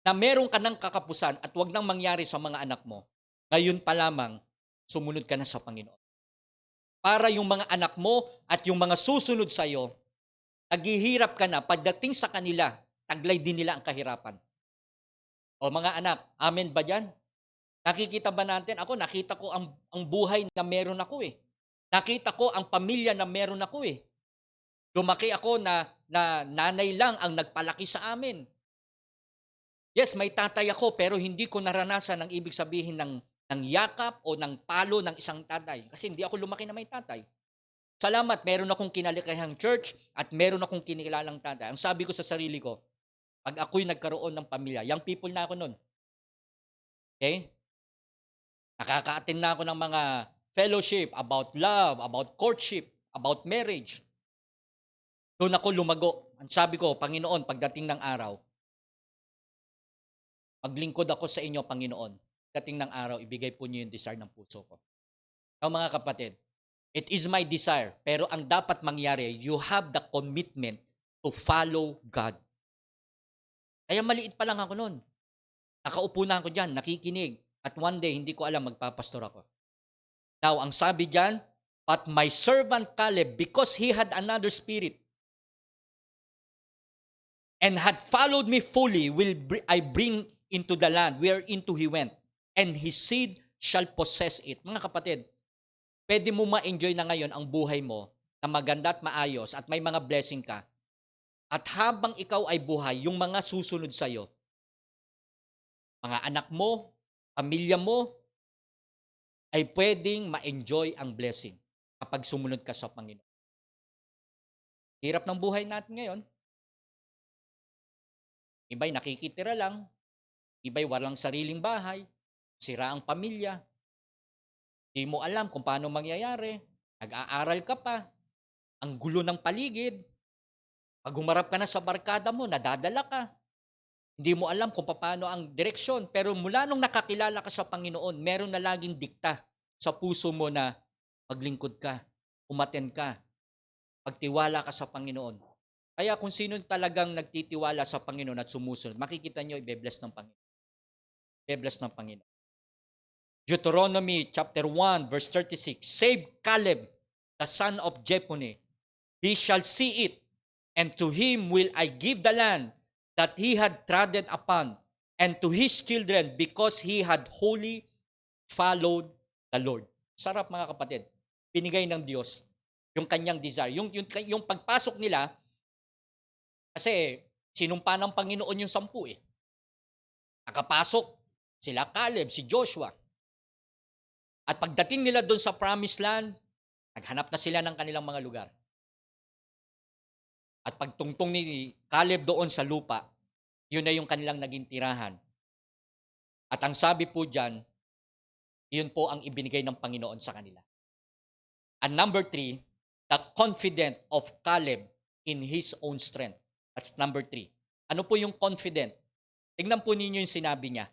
na meron ka ng kakapusan at wag nang mangyari sa mga anak mo, ngayon pa lamang, sumunod ka na sa Panginoon. Para yung mga anak mo at yung mga susunod sa iyo, naghihirap ka na, pagdating sa kanila, taglay din nila ang kahirapan. O mga anak, amen ba dyan? Nakikita ba natin? Ako, nakita ko ang buhay na meron ako eh. Nakita ko ang pamilya na meron ako eh. Lumaki ako na nanay lang ang nagpalaki sa amin. Yes, may tatay ako pero hindi ko naranasan ang ibig sabihin ng yakap o ng palo ng isang tatay. Kasi hindi ako lumaki na may tatay. Salamat, meron akong kinalikahang church at meron akong kinilalang tatay. Ang sabi ko sa sarili ko, pag ako'y nagkaroon ng pamilya, young people na ako nun. Okay? Nakaka-attend na ako ng mga fellowship about love, about courtship, about marriage. Doon ako lumago. Ang sabi ko, Panginoon, pagdating ng araw, maglingkod ako sa inyo, Panginoon. Dating ng araw, ibigay po niyo yung desire ng puso ko. Kaya mga kapatid, it is my desire, pero ang dapat mangyari, you have the commitment to follow God. Kaya maliit pa lang ako noon. Nakaupo na ako dyan, nakikinig. At one day, hindi ko alam, magpapastor ako. Now, ang sabi dyan, but my servant Caleb, because he had another spirit, and had followed me fully, will I bring into the land whereinto he went, and his seed shall possess it. Mga kapatid, pwede mo ma-enjoy na ngayon ang buhay mo na maganda at maayos at may mga blessing ka. At habang ikaw ay buhay, yung mga susunod sa'yo, mga anak mo, pamilya mo, ay pwedeng ma-enjoy ang blessing kapag sumunod ka sa Panginoon. Hirap ng buhay natin ngayon. Iba'y nakikitira lang, iba'y walang sariling bahay, sira ang pamilya, di mo alam kung paano mangyayari, nag-aaral ka pa, ang gulo ng paligid, pag humarap ka na sa barkada mo, nadadala ka, hindi mo alam kung paano ang direksyon, pero mula nung nakakilala ka sa Panginoon, meron na laging dikta sa puso mo na maglingkod ka, umaten ka, pagtiwala ka sa Panginoon. Kaya kung sino talagang nagtitiwala sa Panginoon at sumusunod, makikita nyo, ibe-bless ng Panginoon. Ibe-bless ng Panginoon. Deuteronomy chapter 1 verse 36, save Caleb, the son of Jephunneh. He shall see it, and to him will I give the land that he had trodden upon, and to his children, because he had wholly followed the Lord. Sarap mga kapatid. Pinigay ng Diyos yung kanyang desire. Yung pagpasok nila, kasi sinumpa ng Panginoon yung 10 eh. Nakapasok sila Caleb, si Joshua. At pagdating nila doon sa promised land, naghanap na sila ng kanilang mga lugar. At pagtungtong ni Caleb doon sa lupa, yun na yung kanilang naging tirahan. At ang sabi po dyan, yun po ang ibinigay ng Panginoon sa kanila. And number 3, the confident of Caleb in his own strength. That's number 3. Ano po yung confident? Tingnan po ninyo yung sinabi niya.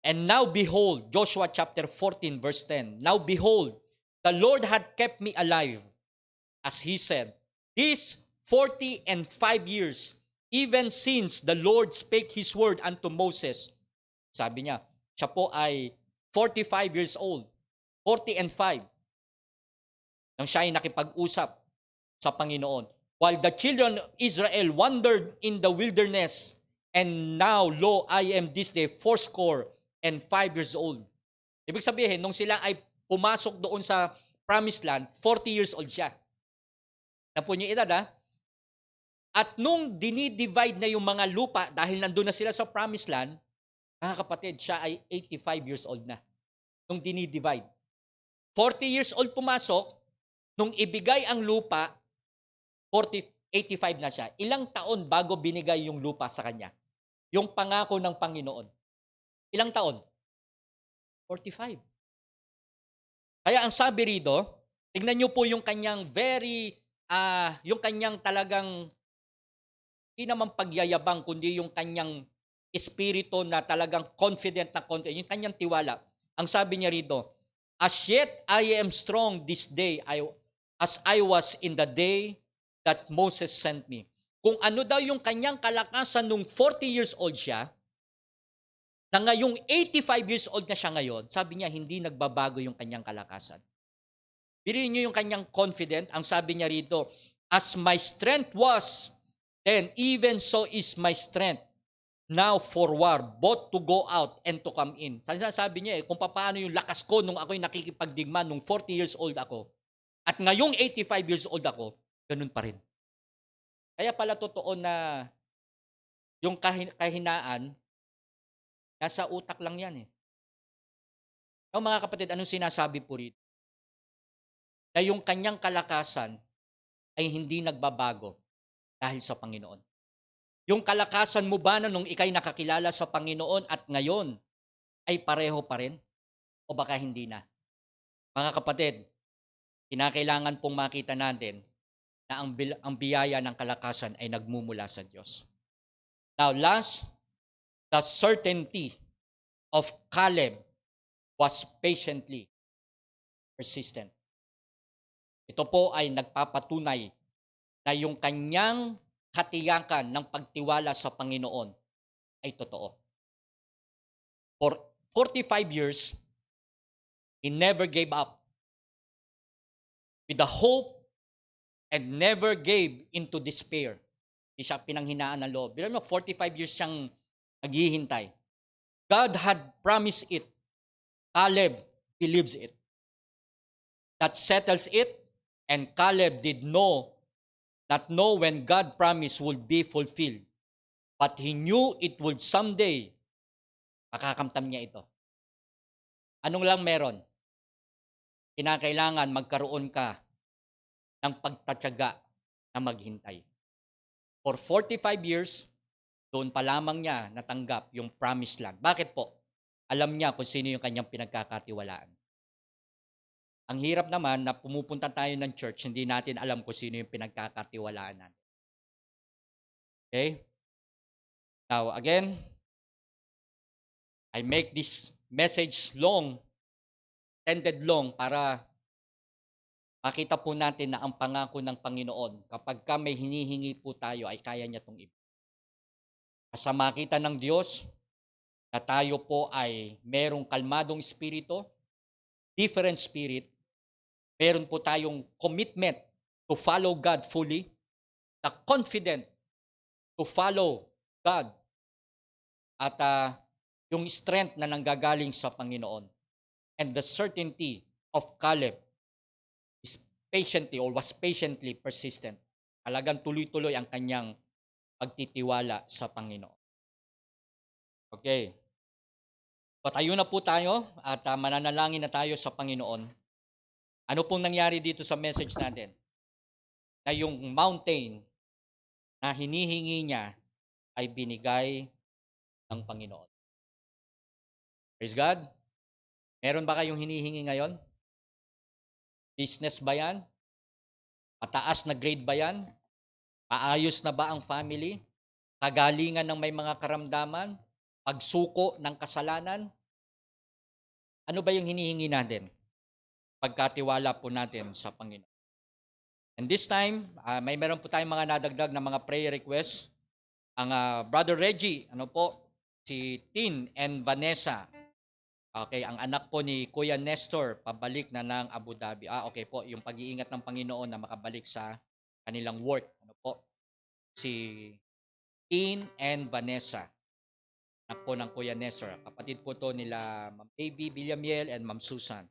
And now behold, Joshua chapter 14 verse 10. Now behold, the Lord had kept me alive, as he said, these 40 and 5 years, even since the Lord spake his word unto Moses. Sabi niya, siya po ay 45 years old. 40 and 5. Nang siya ay nakipag-usap sa Panginoon. While the children of Israel wandered in the wilderness, and now, lo, I am this day 80 and 5 years old. Ibig sabihin, nung sila ay pumasok doon sa promised land, 40 years old siya. Na po niya edad, ha? At nung dinidivide na yung mga lupa, dahil nandun na sila sa promised land, mga kapatid, siya ay 85 years old na. Nung dinidivide. 40 years old pumasok, nung ibigay ang lupa, 85 na siya. Ilang taon bago binigay yung lupa sa kanya? Yung pangako ng Panginoon. Ilang taon? 45. Kaya ang sabi rito, tingnan niyo po yung kanyang yung kanyang talagang, hindi naman pagyayabang, kundi yung kanyang espiritu na talagang confident, yung kanyang tiwala. Ang sabi niya rito, as yet I am strong this day, as I was in the day that Moses sent me. Kung ano daw yung kanyang kalakasan nung 40 years old siya, na ngayong 85 years old na siya ngayon, sabi niya, hindi nagbabago yung kanyang kalakasan. Biriin niyo yung kanyang confident. Ang sabi niya rito, as my strength was, then even so is my strength now for war, both to go out and to come in. Sabi niya kung paano yung lakas ko nung ako'y nakikipagdigma nung 40 years old ako, at ngayong 85 years old ako, ganun pa rin. Kaya pala totoo na yung kahinaan, nasa utak lang yan eh. So, mga kapatid, anong sinasabi po rito? Na yung kanyang kalakasan ay hindi nagbabago dahil sa Panginoon. Yung kalakasan mo ba na nung ikay nakakilala sa Panginoon at ngayon ay pareho pa rin? O baka hindi na? Mga kapatid, kinakailangan pong makita natin na ang biyaya ng kalakasan ay nagmumula sa Diyos. Now, last, the certainty of Caleb was patiently persistent. Ito po ay nagpapatunay na yung kanyang katiyakan ng pagtiwala sa Panginoon ay totoo. For 45 years, he never gave up with the hope and never gave into despair. Hindi siya pinanghinaan ng loob. Pero 45 years siyang naghihintay. God had promised it. Caleb believes it. That settles it. And Caleb did not know when God promised would be fulfilled. But he knew it would someday, makakamtam niya ito. Anong lang meron? Kinakailangan magkaroon ka ng pagtatyaga na maghintay. For 45 years, doon pa lamang niya natanggap yung promised land. Bakit po? Alam niya kung sino yung kanyang pinagkakatiwalaan. Ang hirap naman na pumupunta tayo ng church, hindi natin alam kung sino yung pinagkakatiwalaan natin. Okay? Now, again, I make this message extended long para makita po natin na ang pangako ng Panginoon, kapag may hinihingi po tayo, ay kaya niya itong ibigay. Sa makita ng Diyos, na tayo po ay merong kalmadong espiritu, different spirit, meron po tayong commitment to follow God fully, the confident to follow God, at yung strength na nanggagaling sa Panginoon. And the certainty of Caleb is was patiently persistent. Talagang tuloy-tuloy ang kanyang pagtitiwala sa Panginoon. Okay. Patayo na po tayo at mananalangin na tayo sa Panginoon. Ano pong nangyari dito sa message natin? Na yung mountain na hinihingi niya ay binigay ng Panginoon. Praise God. Meron ba kayong hinihingi ngayon? Business ba yan? Pataas na grade ba yan? Paayos na ba ang family? Kagalingan ng may mga karamdaman? Pagsuko ng kasalanan? Ano ba yung hinihingi natin? Pagkatiwala po natin sa Panginoon. And this time, meron po tayong mga nadagdag na mga prayer requests. Ang Brother Reggie, si Tin and Vanessa. Okay, ang anak po ni Kuya Nestor, pabalik na ng Abu Dhabi. Okay po, yung pag-iingat ng Panginoon na makabalik sa kanilang work. Si Tin and Vanessa, anak po ng Kuya Nestor. Kapatid po to nila Ma'am Baby Villamiel and Ma'am Susan.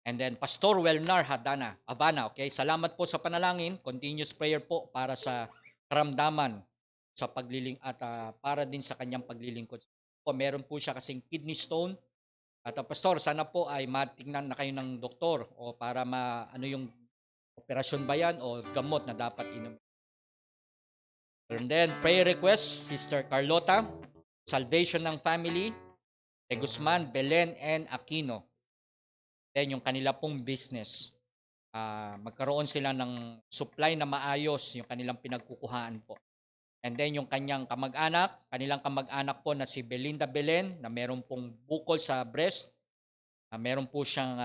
And then Pastor Welnar Habana, okay? Salamat po sa panalangin. Continuous prayer po para sa karamdaman sa pagliling at para din sa kanyang paglilingkod. Po, meron po siya kasing kidney stone. At pastor, sana po ay matingnan na kayo ng doktor o para ano yung operasyon ba yan o gamot na dapat inom. And then, prayer request, Sister Carlota, salvation ng family, De Guzman, Belen, and Aquino. Then, yung kanila pong business. Magkaroon sila ng supply na maayos, yung kanilang pinagkukuhaan po. And then, yung kanilang kamag-anak po na si Belinda Belen, na meron pong bukol sa breast, na meron po siyang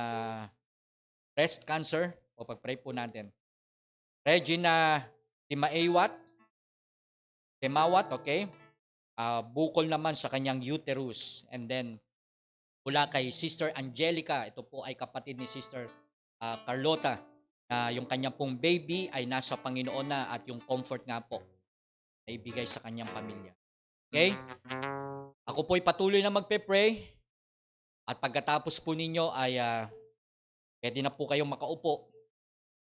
breast cancer, o pag-pray po natin. Regina Timawat, okay? Bukol naman sa kanyang uterus. And then, mula kay Sister Angelica, ito po ay kapatid ni Sister Carlota, na yung kanyang pong baby ay nasa Panginoon na at yung comfort nga po na ibigay sa kanyang pamilya. Okay? Ako po ay patuloy na magpe-pray at pagkatapos po ninyo ay pwede na po kayong makaupo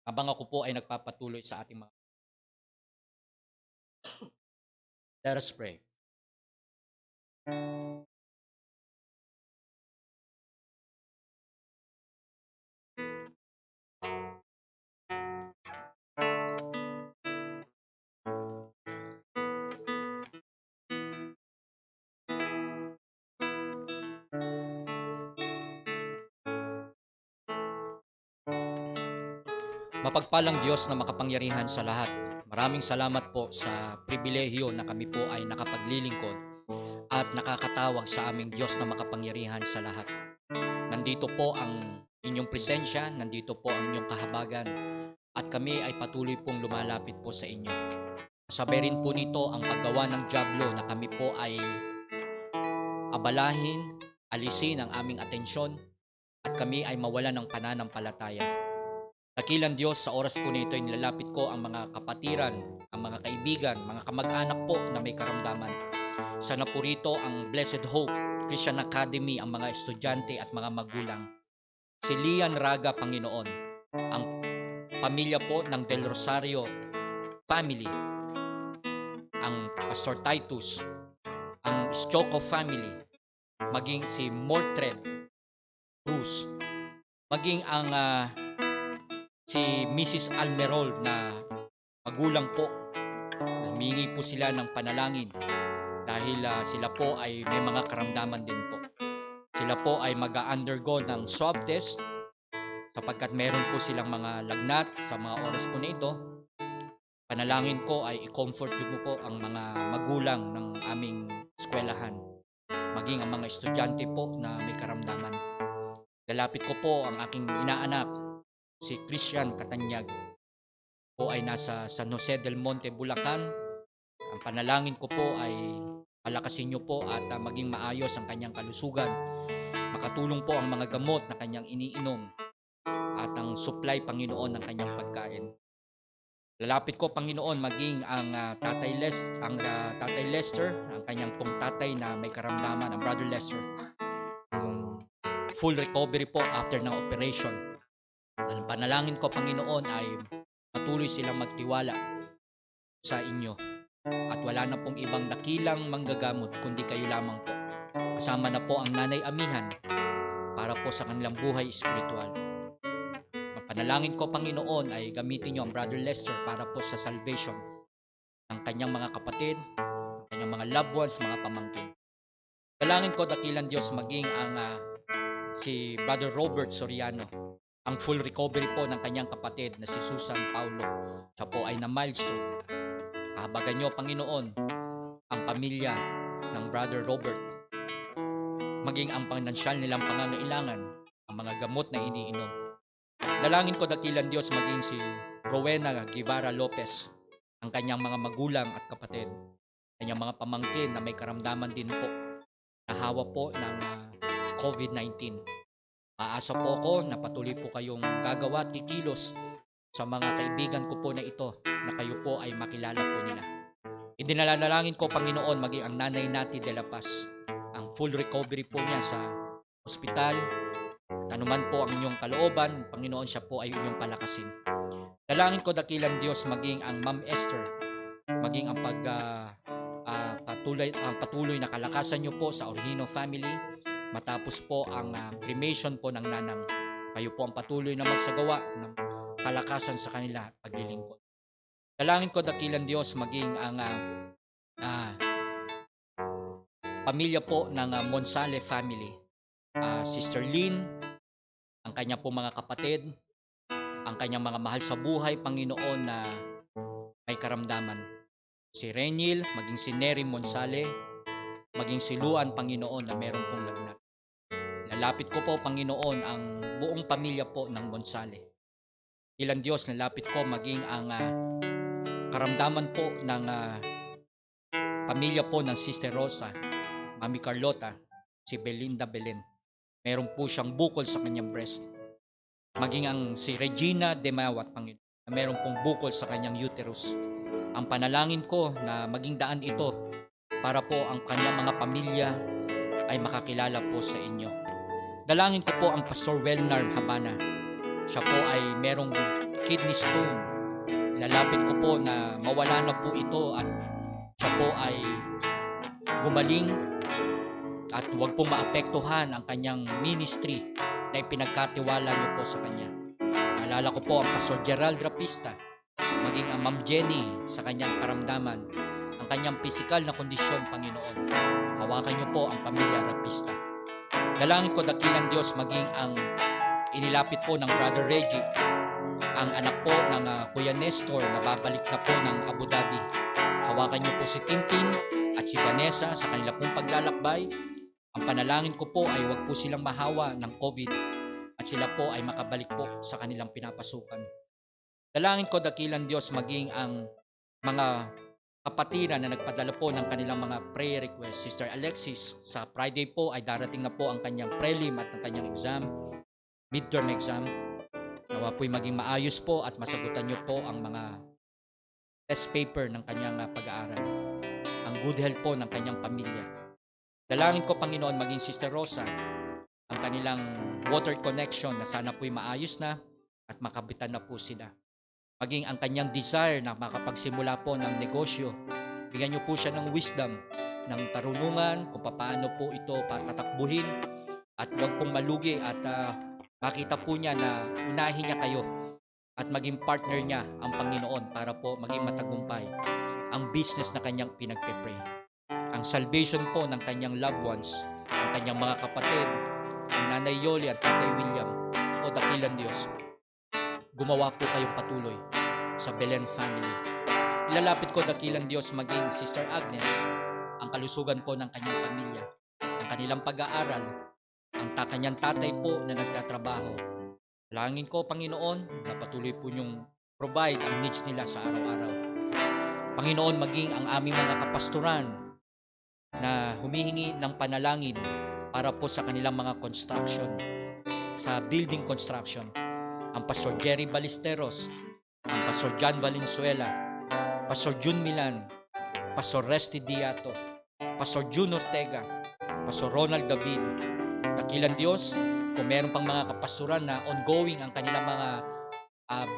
habang ako po ay nagpapatuloy sa ating mga. Let us pray. Mapagpalang Diyos na makapangyarihan sa lahat. Maraming salamat po sa pribilehyo na kami po ay nakapaglilingkod at nakakatawag sa aming Diyos na makapangyarihan sa lahat. Nandito po ang inyong presensya, nandito po ang inyong kahabagan at kami ay patuloy pong lumalapit po sa inyo. Kasabay rin po nito ang paggawa ng dyablo na kami po ay abalahin, alisin ang aming atensyon at kami ay mawalan ng pananampalataya. Dakilang Diyos, sa oras po nito ay nilalapit ko ang mga kapatiran, ang mga kaibigan, mga kamag-anak po na may karamdaman. Sana po rito ang Blessed Hope Christian Academy, ang mga estudyante at mga magulang. Si Lian Raga, Panginoon, ang pamilya po ng Del Rosario family, ang Pastor Titus, ang Stoco family, maging si Mortred Cruz, maging ang si Mrs. Almerol na magulang po. Humingi po sila ng panalangin dahil sila po ay may mga karamdaman din po. Sila po ay mag-undergo ng swab test sapagkat meron po silang mga lagnat sa mga oras po na ito. Panalangin ko ay i-comfort mo po ang mga magulang ng aming eskwelahan, maging ang mga estudyante po na may karamdaman. Lalapit ko po ang aking inaanak, si Christian Katanyag, po ay nasa San Jose del Monte, Bulacan. Ang panalangin ko po ay palakasin niyo po at maging maayos ang kanyang kalusugan. Makatulong po ang mga gamot na kanyang iniinom at ang supply, Panginoon, ng kanyang pagkain. Lalapit ko, Panginoon, maging ang Tatay Lester, ang kanyang pong tatay na may karamdaman, ang Brother Lester. Full recovery po after ng operation. Ang panalangin ko, Panginoon, ay patuloy silang magtiwala sa inyo at wala na pong ibang dakilang manggagamot kundi kayo lamang po. Kasama na po ang Nanay Amihan para po sa kanilang buhay espiritual. Ang panalangin ko, Panginoon, ay gamitin niyo ang Brother Lester para po sa salvation ng kanyang mga kapatid, ng kanyang mga loved ones, mga pamangkin. Dalangin ko, dakilang Diyos, maging ang si Brother Robert Soriano, ang full recovery po ng kanyang kapatid na si Susan Paulo. Siya po ay na milestone. Kahabagan niyo, Panginoon, ang pamilya ng Brother Robert. Maging ang pinansyal nilang pangangailangan, ang mga gamot na iniinom. Dalangin ko, dakilang Diyos, maging si Rowena Guevara Lopez, ang kanyang mga magulang at kapatid, kanyang mga pamangkin na may karamdaman din po, nahawa po ng COVID-19. Aasa po ako na patuloy po kayong gagawa at kikilos sa mga kaibigan ko po na ito na kayo po ay makilala po nila. Idinalalangin ko, Panginoon, maging ang Nanay Nati de la Paz, ang full recovery po niya sa ospital. Anuman po ang inyong kalooban, Panginoon, siya po ay inyong palakasin. Dalangin ko, dakilang Diyos, maging ang Ma'am Esther maging ang patuloy na kalakasan nyo po sa Orhino family matapos po ang cremation po ng nanang. Kayo po ang patuloy na magsagawa ng kalakasan sa kanila at paglilingkod. Dalangin ko, dakilang Diyos, maging ang pamilya po ng Monsale family. Sister Lynn, ang kanya po mga kapatid, ang kanyang mga mahal sa buhay, Panginoon, na may karamdaman. Si Renil, maging si Nery Monsale, maging si Luan, Panginoon, na meron pong lagnat. Lalapit ko po, Panginoon, ang buong pamilya po ng Monsale. Ilang Diyos, nalapit ko maging ang karamdaman po ng pamilya po ng Sister Rosa, Mami Carlota, si Belinda Belen. Meron po siyang bukol sa kanyang breast. Maging ang si Regina Demawat, Panginoon, na meron pong bukol sa kanyang uterus. Ang panalangin ko na maging daan ito para po ang kanyang mga pamilya ay makakilala po sa inyo. Dalangin ko po ang Pastor Welnar Habana. Siya po ay merong kidney stone. Lalapit ko po na mawala na po ito at siya po ay gumaling at huwag pong maapektuhan ang kanyang ministry na ipinagkatiwala niyo po sa kanya. Naalala ko po ang Pastor Gerald Rapista, maging ang Ma'am Jenny sa kanyang karamdaman, ang kanyang pisikal na kondisyon, Panginoon. Hawakan niyo po ang pamilya Rapista. Dalangin ko, dakilang Diyos, maging ang inilapit po ng Brother Reggie, ang anak po ng Kuya Nestor na babalik na po ng Abu Dhabi. Hawakan niyo po si Tintin at si Vanessa sa kanila pong paglalakbay. Ang panalangin ko po ay huwag po silang mahawa ng COVID at sila po ay makabalik po sa kanilang pinapasukan. Dalangin ko, dakilang Diyos, maging ang mga kapatiran na nagpadala po ng kanilang mga prayer request. Sister Alexis, sa Friday po ay darating na po ang kanyang prelim at ang kanyang exam, midterm exam. Nawa po'y maging maayos po at masagutan niyo po ang mga test paper ng kanyang pag-aaral. Ang good health po ng kanyang pamilya. Dalangin ko, Panginoon, maging Sister Rosa, ang kanilang water connection na sana po'y maayos na at makabitan na po sila. Maging ang kanyang desire na makapagsimula po ng negosyo. Bigyan niyo po siya ng wisdom, ng karunungan kung paano po ito patatakbuhin at huwag pong malugi at makita po niya na unahin niya kayo at maging partner niya ang Panginoon para po maging matagumpay ang business na kanyang pinagpe-pray. Ang salvation po ng kanyang loved ones, ang kanyang mga kapatid, ang Nanay Yoli at Tatay William, o dakilang Diyos, gumawa po kayong patuloy sa Belen family. Ilalapit ko, dakilang Diyos, maging Sister Agnes, ang kalusugan po ng kanyang pamilya, ang kanilang pag-aaral, ang kanyang tatay po na nagtatrabaho. Langin ko, Panginoon, na patuloy po niyong provide ang needs nila sa araw-araw. Panginoon, maging ang aming mga kapastoran na humihingi ng panalangin para po sa kanilang mga construction, sa building construction. Ang Pastor Jerry Ballesteros, ang Pastor John Valenzuela, Pastor Jun Milan, Pastor Resty Diato, Pastor Jun Ortega, Pastor Ronald David. Dakilang Diyos, kung meron pang mga kapastoran na ongoing ang kanilang mga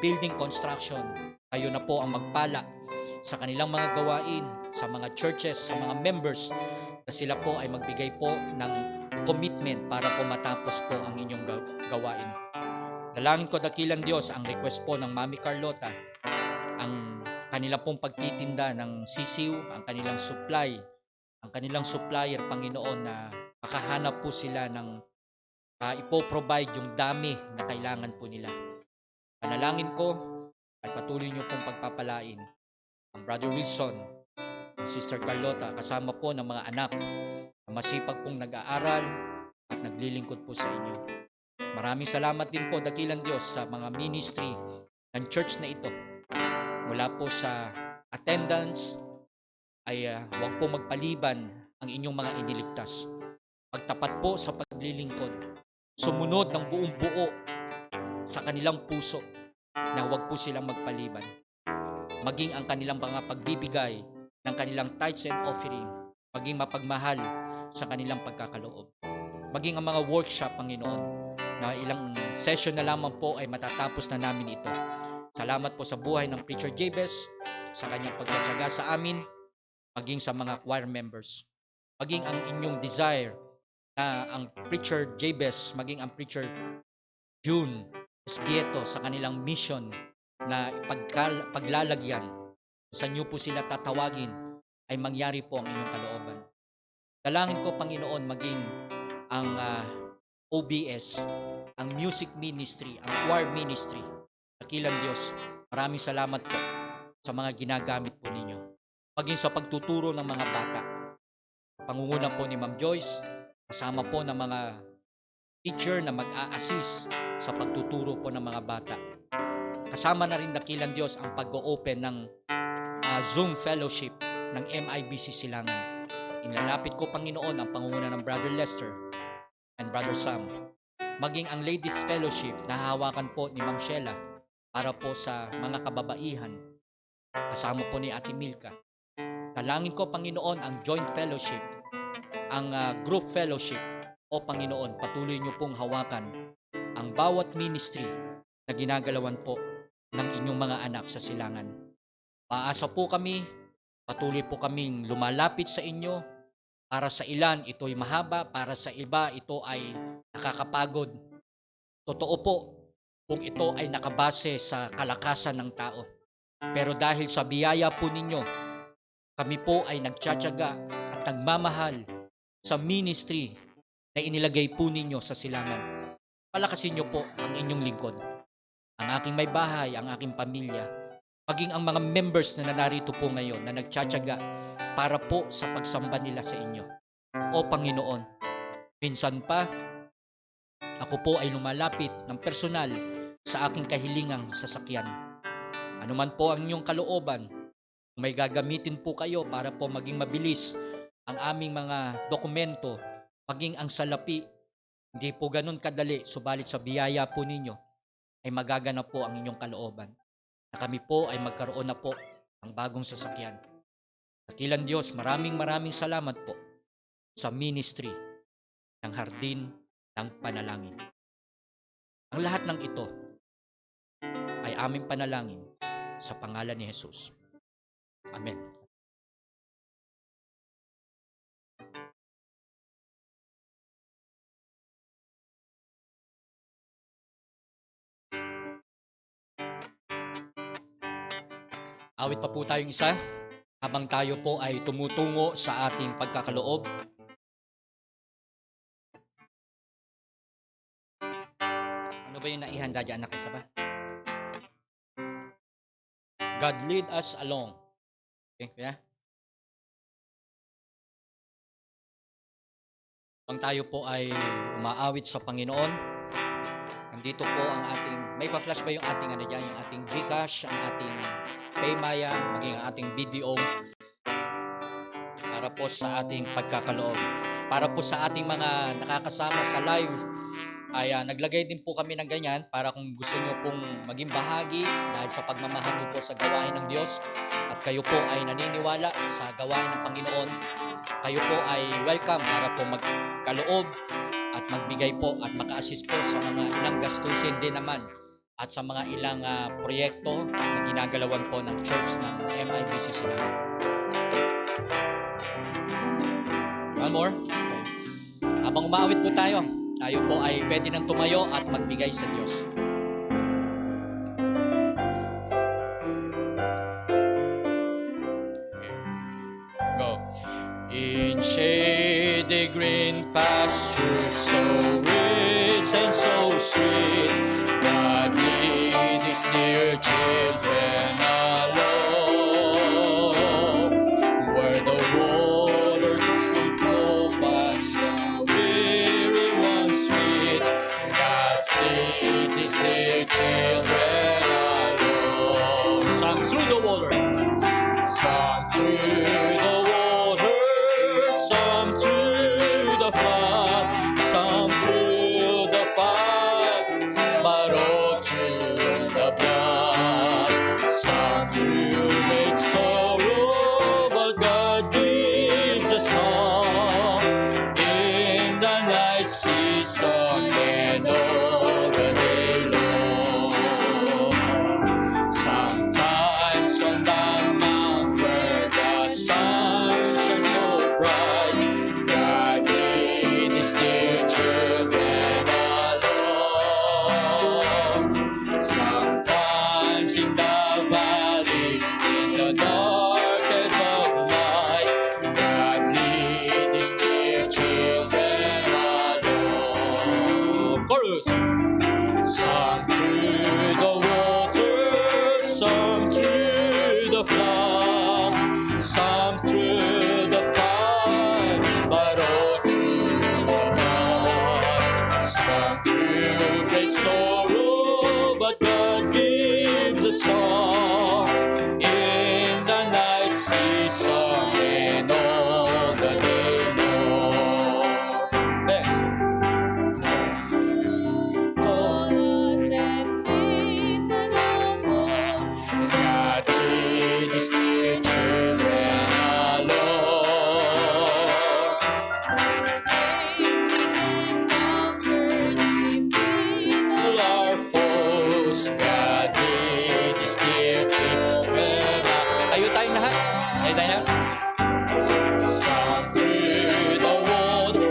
building construction, kayo na po ang magpala sa kanilang mga gawain, sa mga churches, sa mga members, na sila po ay magbigay po ng commitment para po matapos po ang inyong gawain. Dalangin ko, dakilang Diyos, ang request po ng Mami Carlota, ang kanilang pong pagtitinda ng sisiw, ang kanilang supply, ang kanilang supplier, Panginoon, na makahanap po sila ng ipoprovide yung dami na kailangan po nila. Panalangin ko at patuloy niyo pong pagpapalain ang Brother Wilson, ang Sister Carlota, kasama po ng mga anak na masipag pong nag-aaral at naglilingkod po sa inyo. Maraming salamat din po, dakilang Diyos, sa mga ministry ng church na ito. Mula po sa attendance ay huwag po magpaliban ang inyong mga iniligtas. Pagtapat po sa paglilingkod. Sumunod ng buong buo sa kanilang puso na huwag po silang magpaliban. Maging ang kanilang mga pagbibigay ng kanilang tithes and offering, maging mapagmahal sa kanilang pagkakaloob. Maging ang mga workshop, Panginoon, na ilang session na lamang po ay matatapos na namin ito. Salamat po sa buhay ng Preacher Jabez sa kanyang pagtatyaga sa amin, maging sa mga choir members. Maging ang inyong desire na ang preacher Jabez, maging ang preacher June Espieto sa kanilang mission na paglalagyan sa inyo po sila tatawagin ay mangyari po ang inyong kalooban. Dalangin ko, Panginoon, maging ang OBS, ang music ministry, ang choir ministry. Dakilang Diyos, maraming salamat po sa mga ginagamit po ninyo. Maging sa pagtuturo ng mga bata. Pangunguna po ni Ma'am Joyce, kasama po ng mga teacher na mag-a-assist sa pagtuturo po ng mga bata. Kasama na rin, dakilang Diyos, ang pag-o-open ng Zoom fellowship ng MIBC Silangan. Inlalapit ko, Panginoon, ang pangunguna ng Brother Lester and Brother Sam. Maging ang Ladies Fellowship na hahawakan po ni Ma'am Sheila para po sa mga kababaihan. Kasama po ni Ate Milka. Dalangin ko, Panginoon, ang Joint Fellowship, ang Group Fellowship. O Panginoon, patuloy niyo pong hawakan ang bawat ministry na ginagalawan po ng inyong mga anak sa Silangan. Paasa po kami, patuloy po kaming lumalapit sa inyo. Para sa ilan, ito'y mahaba. Para sa iba, ito ay nakakapagod. Totoo po kung ito ay nakabase sa kalakasan ng tao. Pero dahil sa biyaya po ninyo, kami po ay nagtsatsaga at nagmamahal sa ministry na inilagay po ninyo sa Silangan. Palakasin niyo po ang inyong lingkod. Ang aking may bahay, ang aking pamilya, maging ang mga members na narito po ngayon na nagtsatsaga para po sa pagsamba nila sa inyo. O Panginoon, minsan pa, ako po ay lumalapit ng personal sa aking kahilingang sasakyan. Ano man po ang inyong kalooban, kung may gagamitin po kayo para po maging mabilis ang aming mga dokumento, maging ang salapi, hindi po ganun kadali, subalit sa biyaya po ninyo, ay magaganap po ang inyong kalooban. Na kami po ay magkaroon na po ng bagong sasakyan. Dakilang Diyos, maraming salamat po sa ministry ng Hardin ng Panalangin. Ang lahat ng ito ay aming panalangin sa pangalan ni Jesus. Amen. Awit pa po tayong isa habang tayo po ay tumutungo sa ating pagkakaloob. Ano ba yung naihanda dyan, anak? Isa ba? God lead us along. Okay, yeah? Habang tayo po ay umaawit sa Panginoon, nandito po ang ating, may pa-flash ba yung ating ano dyan, yung ating Gcash, ang ating Paymaya, maging ang ating BDO, para po sa ating pagkakaloob. Para po sa ating mga nakakasama sa live, ay naglagay din po kami ng ganyan para kung gusto nyo pong maging bahagi dahil sa pagmamahal nyo po sa gawain ng Diyos at kayo po ay naniniwala sa gawain ng Panginoon, kayo po ay welcome para po magkaloob at magbigay po at maka-assist po sa mga ilang gastusin din naman at sa mga ilang proyekto na ginagalawan po ng church ng MIBC Silangan. One more. Okay. Habang umaawit po tayo po ay pwede nang tumayo at magbigay sa Diyos. Okay. Go. In shady green pastures so rich and so sweet, God leads His dear children along, where the waters can flow past the weary ones sweet. God leads His dear children along. Some through the waters, some through the waters, some through the flood, some through the fire, but all through the blood. Some through great sorrow, but God gives a song in the night season and all the day long. Sometimes on the mountain showers in the valley, in the darkness of night. God lead His dear children along. Chorus. Some through the waters, some through the flood, some through the fire, but all through the blood. Some through great sorrow, but God gives a song in the night season and all the day long. Next. Chorus and saints and almost God lead His dear children along. days we can conquer, defeat All our foes, God lead His dear children along. Tayo tayong lahat. Tayo tayo. Some through the water.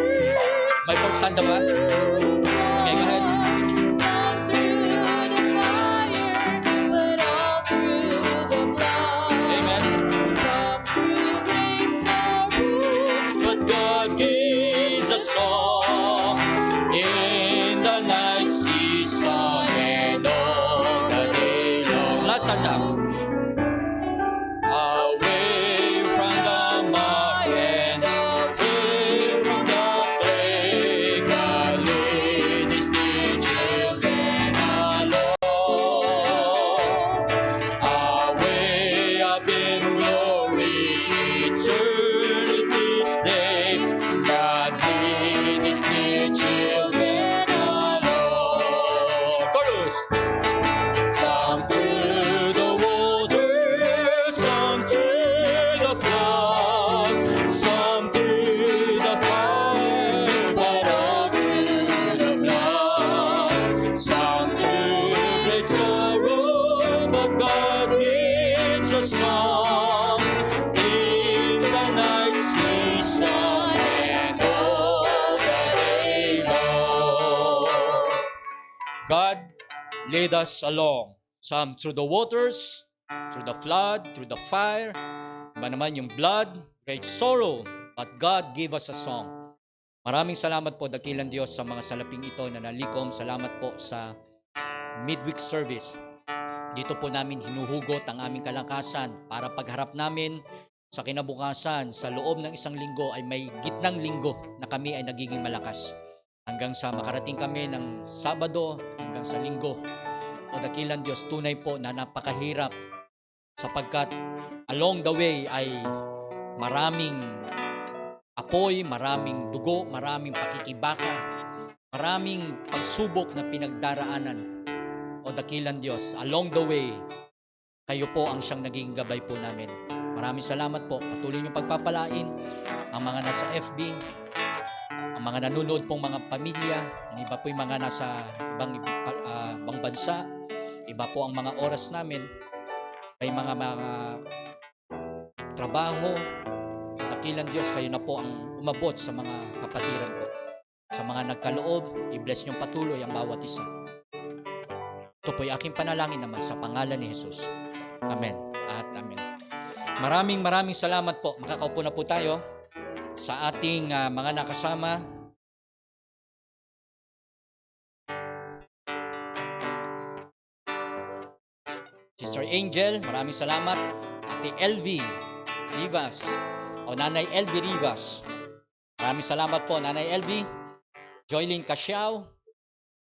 May fourth stanza ba? Okay, go ahead. Some through the fire, but all through the blood. Amen. Some through great sorrow, But God gives a song in the night season and all the day long. Last stanza. Away from the mud and away from the clay, God leads His dear children along. Away up in glory, eternity's day, God leads His dear children along. Chorus. Some through the water, some through the flood, some through the fire, but all through the blood. Some through great sorrow, but God gives a song in the night season and all the day long. God lead us along. Some through the waters, through the flood, through the fire. Iba naman yung blood, great sorrow, but God gave us a song. Maraming salamat po, dakilang Diyos, sa mga salaping ito na nalikom. Salamat po sa midweek service. Dito po namin hinuhugot ang aming kalakasan para pagharap namin sa kinabukasan, sa loob ng isang linggo ay may gitnang linggo na kami ay nagiging malakas. Hanggang sa makarating kami ng Sabado, hanggang sa linggo. O dakilang Diyos, tunay po na napakahirap sapagkat along the way ay maraming apoy, maraming dugo, maraming pakikibaka, maraming pagsubok na pinagdaraanan. O dakilang Diyos, along the way, kayo po ang siyang naging gabay po namin. Maraming salamat po. Patuloy niyong pagpapalain ang mga nasa FB, ang mga nanonood pong mga pamilya, ang iba po yung mga nasa ibang bansa, iba po ang mga oras namin, may mga trabaho. Dakilang Diyos, kayo na po ang umabot sa mga kapatiran po. Sa mga nagkaloob, i-bless niyong patuloy ang bawat isa. Ito po yung aking panalangin naman sa pangalan ni Jesus. Amen at amen. Maraming salamat po. Makakaupo na po tayo sa ating mga nakasama. Sister Angel, maraming salamat. Ate LV Rivas o Nanay LV Rivas. Maraming salamat po, Nanay LV. Joylyn Casiao.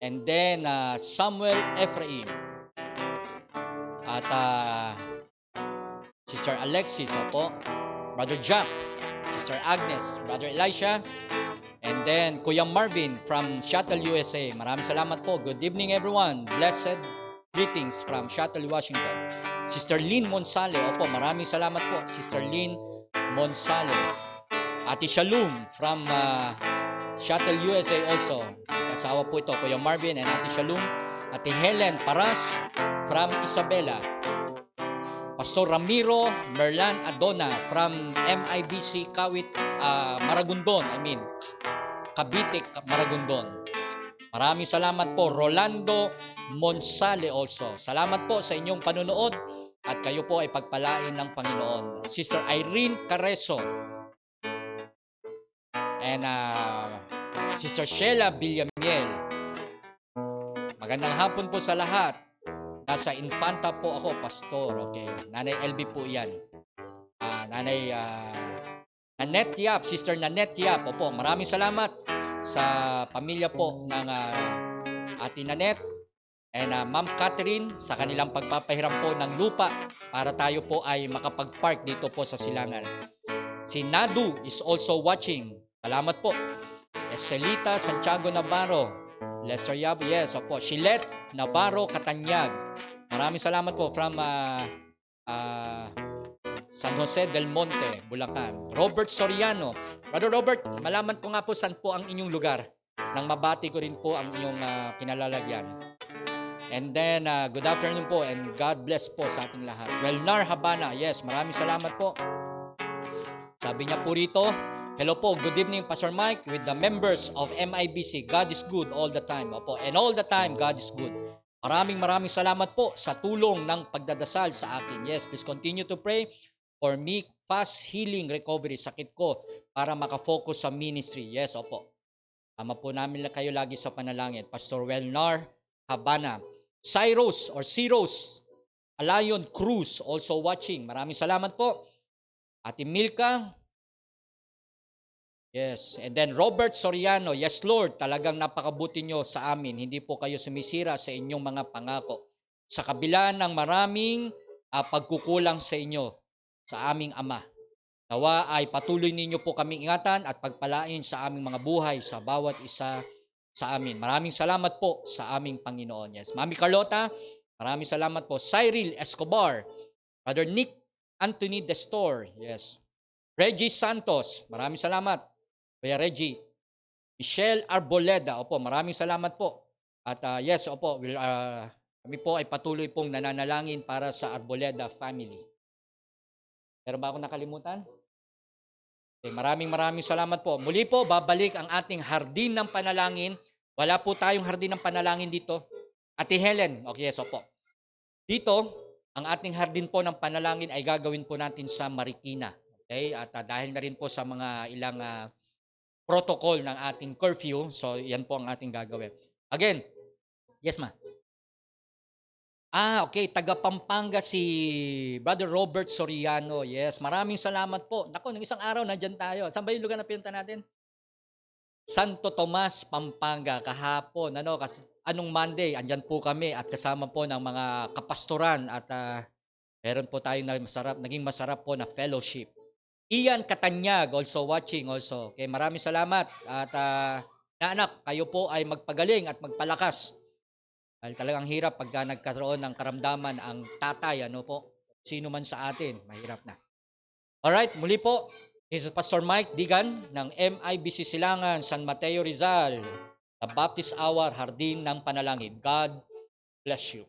And then Samuel Ephraim. At Sister Alexis, opo. Brother Jack. Sister Agnes. Brother Elisha. And then Kuya Marvin from Seattle, USA. Maraming salamat po. Good evening everyone. Blessed greetings from Seattle, Washington. Sister Lynn Monsale. Opo, maraming salamat po. Sister Lynn Monsale. Ate Shalom from Seattle, USA also. Kasawa po ito, Kuya Marvin and Ate Shalom. Ate Helen Paras from Isabela. Pastor Ramiro Merlan Adona from MIBC Kawit, Maragondon. Cavite, Maragondon. Maraming salamat po, Rolando Monsale also. Salamat po sa inyong panunood at kayo po ay pagpalain ng Panginoon. Sister Irene Careso and Sister Sheila Villamiel. Magandang hapon po sa lahat. Nasa Infanta po ako, pastor. Okay. Nanay LB po yan. Nanay Nanette Yap, Sister Nanette Yap. Opo, maraming salamat sa pamilya po ng Ate Nanette and Ma'am Catherine sa kanilang pagpapahiram po ng lupa para tayo po ay makapag-park dito po sa Silangan. Si Nadu is also watching. Salamat po. Eselita Santiago Navarro. Lester Yab, yes, opo. Shilet Navarro Katanyag. Maraming salamat po from San Jose del Monte, Bulacan. Robert Soriano. Brother Robert, malaman ko nga po saan po ang inyong lugar nang mabati ko rin po ang inyong kinalalagyan. And then, good afternoon po and God bless po sa ating lahat. Welnar Habana, yes, maraming salamat po. Sabi niya po rito, hello po, good evening Pastor Mike with the members of MIBC. God is good all the time. Opo, and all the time, God is good. Maraming salamat po sa tulong ng pagdadasal sa akin. Yes, please continue to pray for me, fast healing recovery, sakit ko, para makafocus sa ministry. Yes, opo. Tama po namin lang kayo lagi sa panalangin. Pastor Welnar Habana. Cyrus or Ciros Alayon Cruz also watching. Maraming salamat po. Ate Milka. Yes. And then Robert Soriano. Yes, Lord, talagang napakabuti nyo sa amin. Hindi po kayo sumisira sa inyong mga pangako. Sa kabila ng maraming pagkukulang sa inyo, sa aming Ama. Nawa ay patuloy ninyo po kaming ingatan at pagpalain sa aming mga buhay sa bawat isa sa amin. Maraming salamat po sa aming Panginoon. Yes. Mami Carlota, maraming salamat po. Cyril Escobar, Brother Nick Anthony Destor, yes. Reggie Santos, maraming salamat. Kuya Reggie. Michelle Arboleda, opo, maraming salamat po. At yes, opo, kami po ay patuloy pong nananalangin para sa Arboleda family. Meron ba akong nakalimutan? Okay, maraming salamat po. Muli po, babalik ang ating hardin ng panalangin. Wala po tayong hardin ng panalangin dito. Ate Helen, okay, yes, opo. Dito, ang ating hardin po ng panalangin ay gagawin po natin sa Marikina. Okay? At dahil na rin po sa mga ilang protocol ng ating curfew, so yan po ang ating gagawin. Again, yes ma. Okay, taga Pampanga si Brother Robert Soriano. Yes, maraming salamat po. Naku, ng isang araw nandyan tayo. Saan ba yung lugar na pinunta natin? Santo Tomas, Pampanga, kahapon. Anong Monday, andyan po kami at kasama po ng mga kapastoran at meron po tayo na naging masarap po na fellowship. Ian Katanyag also watching also. Okay, maraming salamat at anak, kayo po ay magpagaling at magpalakas. Dahil talagang hirap pagka nagkaroon ng karamdaman ang tatay, ano po, sino man sa atin, mahirap na. Alright, muli po, this is Pastor Mike Digan ng MIBC Silangan, San Mateo Rizal, the Baptist Hour, Hardin ng Panalangin. God bless you.